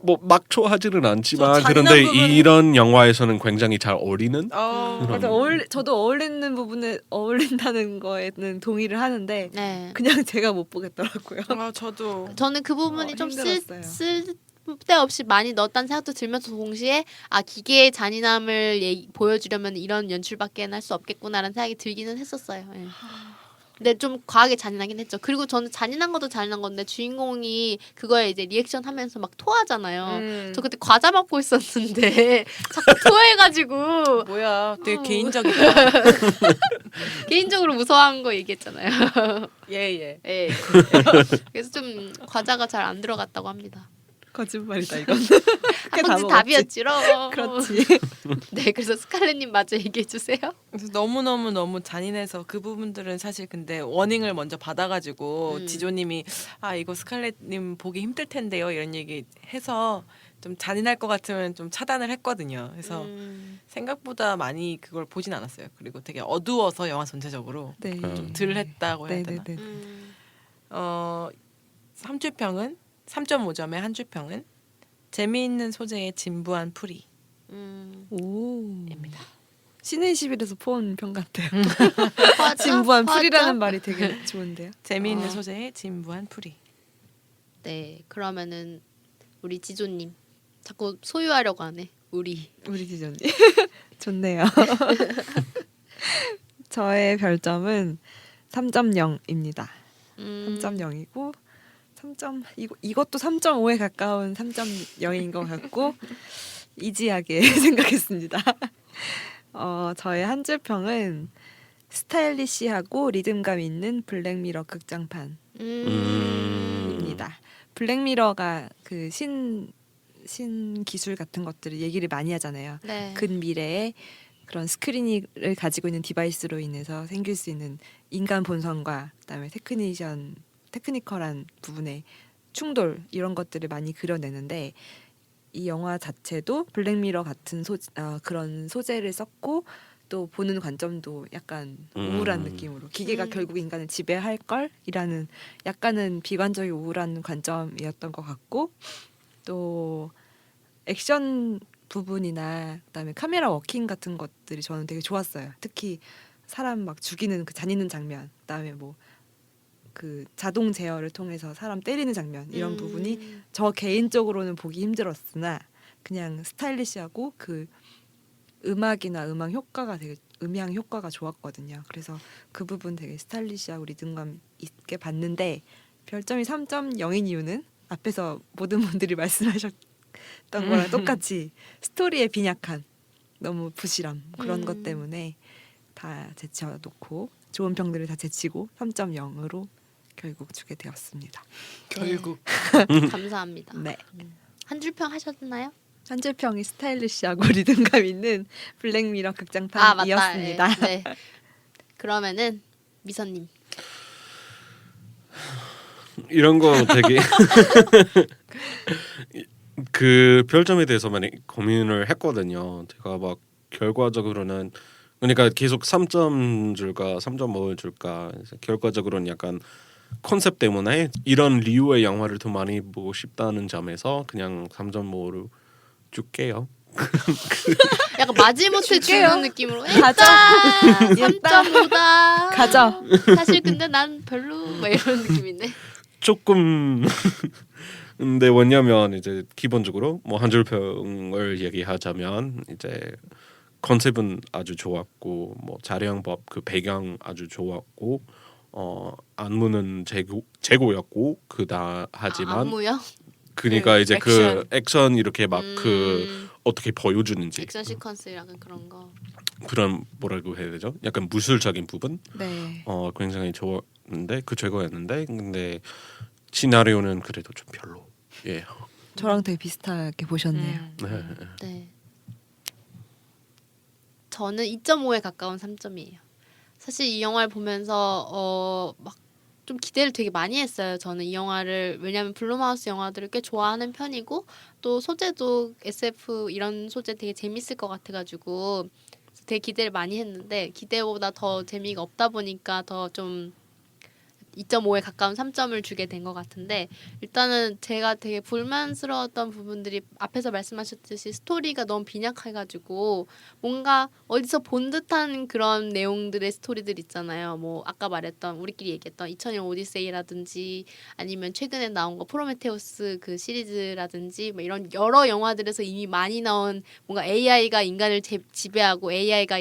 뭐 막 좋아하지는 않지만 저 잔인한 그런데 부분은- 이런 영화에서는 굉장히 잘 어울리는 맞아, 저도 어울리는 부분에 어울린다는 거에는 동의를 하는데 네. 그냥 제가 못 보겠더라고요. 저도. 저는 그 부분이 좀 힘들었어요. 쓸데없이 많이 넣었다는 생각도 들면서 동시에 아 기계의 잔인함을 보여주려면 이런 연출밖에 할 수 없겠구나라는 생각이 들기는 했었어요. 예. 근데 좀 과하게 잔인하긴 했죠. 그리고 저는 잔인한 것도 잔인한 건데 주인공이 그거에 이제 리액션 하면서 막 토하잖아요. 저 그때 과자 먹고 있었는데 자꾸 토해가지고 뭐야? 되게 어. 개인적이다. 개인적으로 무서워한 거 얘기했잖아요. 예. 예. 그래서 좀 과자가 잘 안 들어갔다고 합니다. 거짓말이다 이건. 한 다 번쯤 먹었지. 답이었지로. 그렇지. 네, 그래서 스칼렛님 마저 얘기해 주세요. 그래서 너무 잔인해서 그 부분들은 사실 근데 워닝을 먼저 받아가지고 지조님이 이거 스칼렛님 보기 힘들 텐데요 이런 얘기 해서 좀 잔인할 것 같으면 좀 차단을 했거든요. 그래서 생각보다 많이 그걸 보진 않았어요. 그리고 되게 어두워서 영화 전체적으로 네. 좀 덜 했다고 해야 되나? 네네네. 3주평은 3.5점의 한 주평은 재미있는 소재의 진부한 풀이입니다. 오. 신의 21에서 폰 평 같아요. 화자? 진부한 화자? 풀이라는 말이 되게 좋은데요. 재미있는 소재의 진부한 풀이. 네, 그러면은 우리 지조님 자꾸 소유하려고 하네. 우리. 우리 지존님. 좋네요. 저의 별점은 3.0입니다. 3.0이고 이것도 3.5에 가까운 3.0인 것 같고 이지하게 생각했습니다. 저의 한 줄 평은 스타일리시하고 리듬감 있는 블랙미러 극장판입니다. 블랙미러가 그 신기술 같은 것들을 얘기를 많이 하잖아요. 네. 근미래에 그런 스크린을 가지고 있는 디바이스로 인해서 생길 수 있는 인간 본성과 그다음에 테크니컬한 부분의 충돌 이런 것들을 많이 그려내는데 이 영화 자체도 블랙미러 같은 그런 소재를 썼고 또 보는 관점도 약간 우울한 느낌으로 기계가 결국 인간을 지배할 걸이라는 약간은 비관적이 우울한 관점이었던 것 같고 또 액션 부분이나 그다음에 카메라 워킹 같은 것들이 저는 되게 좋았어요. 특히 사람 막 죽이는 그 잔인한 장면, 그다음에 뭐 그 자동 제어를 통해서 사람 때리는 장면 이런 부분이 저 개인적으로는 보기 힘들었으나 그냥 스타일리시하고 그 음악이나 음향 효과가 좋았거든요. 그래서 그 부분 되게 스타일리시하고 리듬감 있게 봤는데 별점이 3.0인 이유는 앞에서 모든 분들이 말씀하셨던 거랑 똑같이 스토리의 빈약한 너무 부실함 그런 것 때문에 다 제쳐놓고 좋은 평들을 다 제치고 3.0으로 결국 주게 되었습니다. 결국. 감사합니다. 네. 한 줄 평 하셨나요? 한 줄 평이 스타일리시하고 리듬감 있는 블랙미러 맞다. 극장판이었습니다. 네. 그러면은 미선님. 이런 거 되게 그 별점에 대해서 많이 고민을 했거든요. 제가 막 결과적으로는 그러니까 계속 3점 줄까 3.5를 줄까 결과적으로는 약간 컨셉 때문에 이런 류의 영화를 더 많이 보고 싶다는 점에서 그냥 3.5로 줄게요. 약간 마지못해 주는 느낌으로 가자. 3.5다. 가자. 사실 근데 난 별로 막 이런 느낌인데. 조금 근데 왜냐면 이제 기본적으로 뭐 한 줄 평을 얘기하자면 이제 컨셉은 아주 좋았고 뭐 자량법 그 배경 아주 좋았고 안무는 제고였고 하지만 안무요? 그러니까 그 이제 그 액션 이렇게 막 그 어떻게 보여주는지 액션 시퀀스랑 그런 거. 그런 뭐라고 해야 되죠? 약간 무술적인 부분 네. 굉장히 좋았는데 최고였는데 근데 시나리오는 그래도 좀 별로. 예. 저랑 되게 비슷하게 보셨네요. 네. 네. 저는 2.5에 가까운 3점이에요. 사실 이 영화를 보면서 막 좀 기대를 되게 많이 했어요. 저는 이 영화를 왜냐하면 블룸하우스 영화들을 꽤 좋아하는 편이고 또 소재도 SF 이런 소재 되게 재밌을 것 같아가지고 되게 기대를 많이 했는데 기대보다 더 재미가 없다 보니까 더 좀 2.5에 가까운 3점을 주게 된 것 같은데 일단은 제가 되게 불만스러웠던 부분들이 앞에서 말씀하셨듯이 스토리가 너무 빈약해가지고 뭔가 어디서 본 듯한 그런 내용들의 스토리들 있잖아요. 뭐 아까 말했던 우리끼리 얘기했던 2001 오디세이라든지 아니면 최근에 나온 거 프로메테우스 그 시리즈라든지 뭐 이런 여러 영화들에서 이미 많이 나온 뭔가 AI가 인간을 지배하고 AI가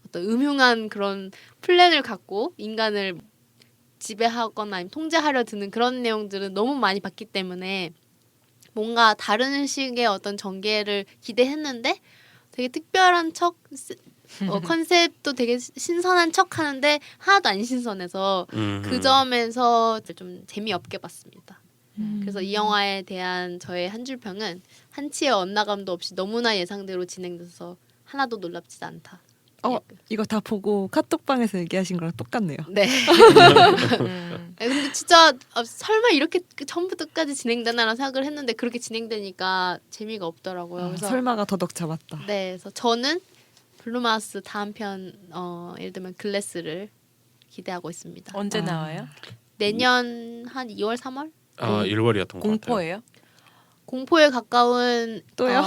어떤 음흉한 그런 플랜을 갖고 인간을 지배하거나 아니면 통제하려 드는 그런 내용들은 너무 많이 봤기 때문에 뭔가 다른 식의 어떤 전개를 기대했는데 되게 특별한 컨셉도 되게 신선한 척 하는데 하나도 안 신선해서 그 점에서 좀 재미없게 봤습니다. 그래서 이 영화에 대한 저의 한 줄 평은 한치의 엇나감도 없이 너무나 예상대로 진행돼서 하나도 놀랍지 않다. 이거 다 보고 카톡방에서 얘기하신 거랑 똑같네요. 네. 근데 진짜 설마 이렇게 처음부터 끝까지 진행되나라는 생각을 했는데 그렇게 진행되니까 재미가 없더라고요. 그래서 설마가 더덕 잡았다. 네, 그래서 저는 블루마우스 다음 편 예를 들면 글래스를 기대하고 있습니다. 언제 나와요? 내년 한 2월 3월? 1월이었던 것 같아요. 공포예요? 공포에 가까운 또요?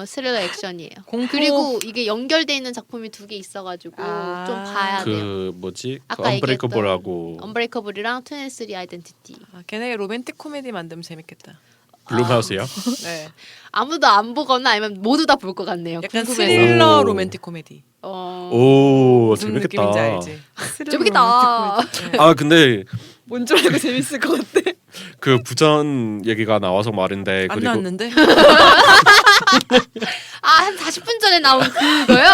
스릴러 액션이에요. 공포- 그리고 이게 연결돼 있는 작품이 두 개 있어가지고 아. 좀 봐야 돼요. 그 뭐지? 그 아까 언브레이커블하고 언브레이커블이랑 23 아이덴티티. 걔네 로맨틱 코미디 만들면 재밌겠다. 블룸하우스요? 네. 아무도 안 보거나 아니면 모두 다 볼 것 같네요. 약간 궁금해서. 스릴러 오. 로맨틱 코미디. 오 무슨 재밌겠다. 느낌인지 알지? 재밌겠다. 근데 뭔줄 알고 재밌을 것 같아. 그 부전 얘기가 나와서 말인데 안 그리고 나왔는데? 한 40분 전에 나온 그거요?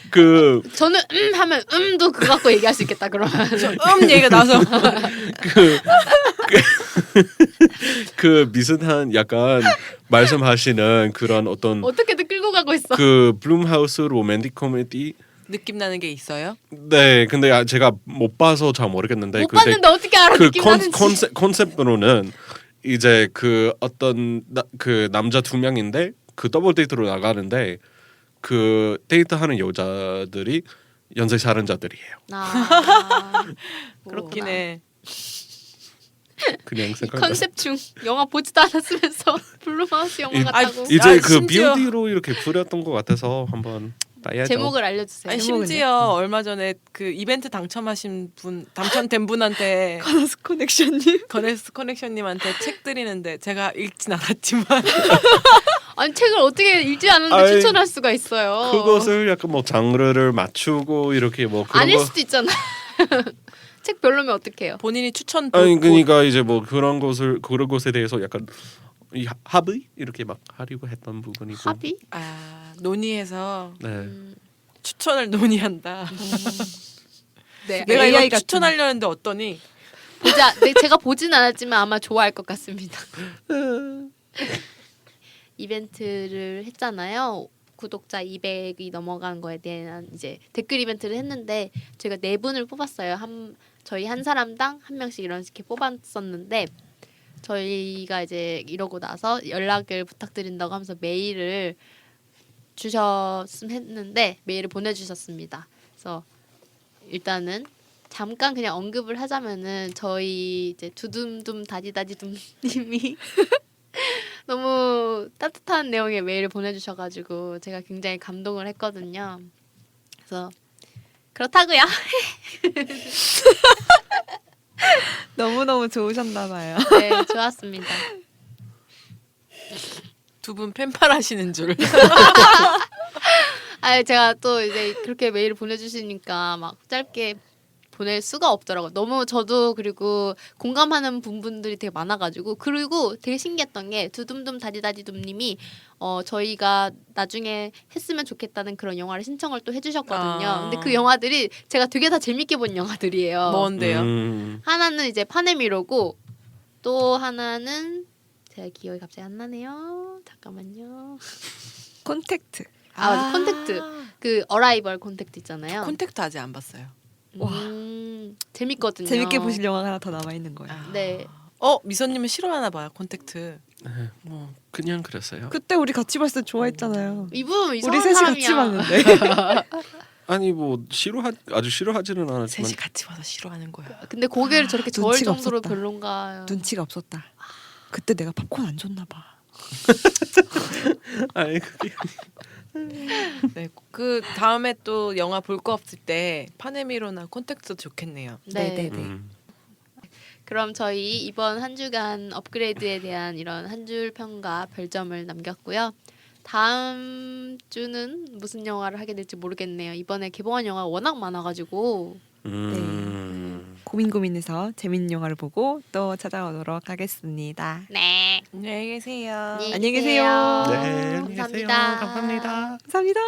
그 저는 하면 도 그거 갖고 얘기할 수 있겠다 그러면. 얘기가 나서 그 비슷한 약간 말씀하시는 그런 어떤 어떻게든 끌고 가고 있어. 그 블룸하우스 로맨틱 코미디 느낌 나는 게 있어요? 네 근데 제가 못 봐서 잘 모르겠는데 못 봤는데 어떻게 알아? 그 느낌 나는지. 컨셉으로는 이제 그 어떤 그 남자 두 명인데 그 더블 데이트로 나가는데 그 데이트하는 여자들이 연쇄 살인자들이에요. 그렇긴 해. 그냥 이 생각. 컨셉 중 영화 보지도 않았으면서 블루마우스 영화 같다고. 이제 그 심지어- BOD로 이렇게 부렸던 것 같아서 한번 봐야죠. 제목을 알려주세요. 아니 제목은요? 심지어 얼마 전에 그 이벤트 당첨하신 분 당첨된 분한테 커너스 커넥션님. 거네스 커넥션님한테 책 드리는데 제가 읽진 않았지만 아니 책을 어떻게 읽지 않았는데 아이, 추천할 수가 있어요. 그것을 약간 뭐 장르를 맞추고 이렇게 뭐 그런 아닐 거. 수도 있잖아. 책 별로면 어떡해요? 본인이 추천 아니 그러니까 이제 뭐 그런 것에 대해서 약간 이 합의 이렇게 막 하려고 했던 부분이고. 합의? 논의해서 네. 추천을 논의한다. 네. 내가 AI 이거 같은- 추천하려는데 어떠니 제가 보진 않았지만 아마 좋아할 것 같습니다. 이벤트를 했잖아요. 구독자 200이 넘어간 거에 대한 이제 댓글 이벤트를 했는데 저희가 4분을 뽑았어요. 저희 한 사람당 한 명씩 이렇게 뽑았었는데 저희가 이제 이러고 나서 연락을 부탁드린다고 하면서 메일을 주셨으면 했는데 메일을 보내주셨습니다. 그래서 일단은 잠깐 그냥 언급을 하자면은 저희 이제 두둠둠 다디다디둠님이 너무 따뜻한 내용의 메일을 보내주셔가지고 제가 굉장히 감동을 했거든요. 그래서 그렇다고요. 너무너무 좋으셨나 봐요. 네, 좋았습니다. 두 분 팬팔 하시는 줄. 제가 또 이제 그렇게 메일을 보내주시니까 막 짧게 보낼 수가 없더라고요. 너무 저도 그리고 공감하는 부분들이 되게 많아가지고 그리고 되게 신기했던 게 두둠둠 다디다디둠님이 저희가 나중에 했으면 좋겠다는 그런 영화를 신청을 또 해주셨거든요. 아. 근데 그 영화들이 제가 되게 다 재밌게 본 영화들이에요. 뭔데요? 하나는 이제 파네미로고 또 하나는 제가 기억이 갑자기 안 나네요. 잠깐만요. 콘택트. 맞아. 콘택트. 그 어라이벌 콘택트 있잖아요. 콘택트 아직 안 봤어요. 와. 재밌거든요. 재밌게 보실 영화가 하나 더 남아 있는 거예요. 네. 미선님은 싫어하나 봐요. 콘택트. 네, 뭐 그냥 그랬어요. 그때 우리 같이 봤을 때 좋아했잖아요. 이분 우리 이상한 셋이 사람이야. 같이 봤는데. 아니 뭐 아주 싫어하지는 않았지만 셋이 같이 봐서 싫어하는 거야. 근데 고개를 저렇게 저을 눈치가 정도로 없었다. 별론가요? 눈치가 없었다. 그때 내가 팝콘 안 줬나 봐. 아니 그게 네, 그 다음에 또 영화 볼 거 없을 때 파네미로나 콘택트도 좋겠네요. 네. 네네네. 그럼 저희 이번 한 주간 업그레이드에 대한 이런 한 줄 평가 별점을 남겼고요. 다음 주는 무슨 영화를 하게 될지 모르겠네요. 이번에 개봉한 영화 워낙 많아가지고 고민해서 재밌는 영화를 보고 또 찾아오도록 하겠습니다. 네. 안녕히 계세요. 안녕히 계세요. 네, 안녕히 계세요. 감사합니다. 감사합니다. 감사합니다.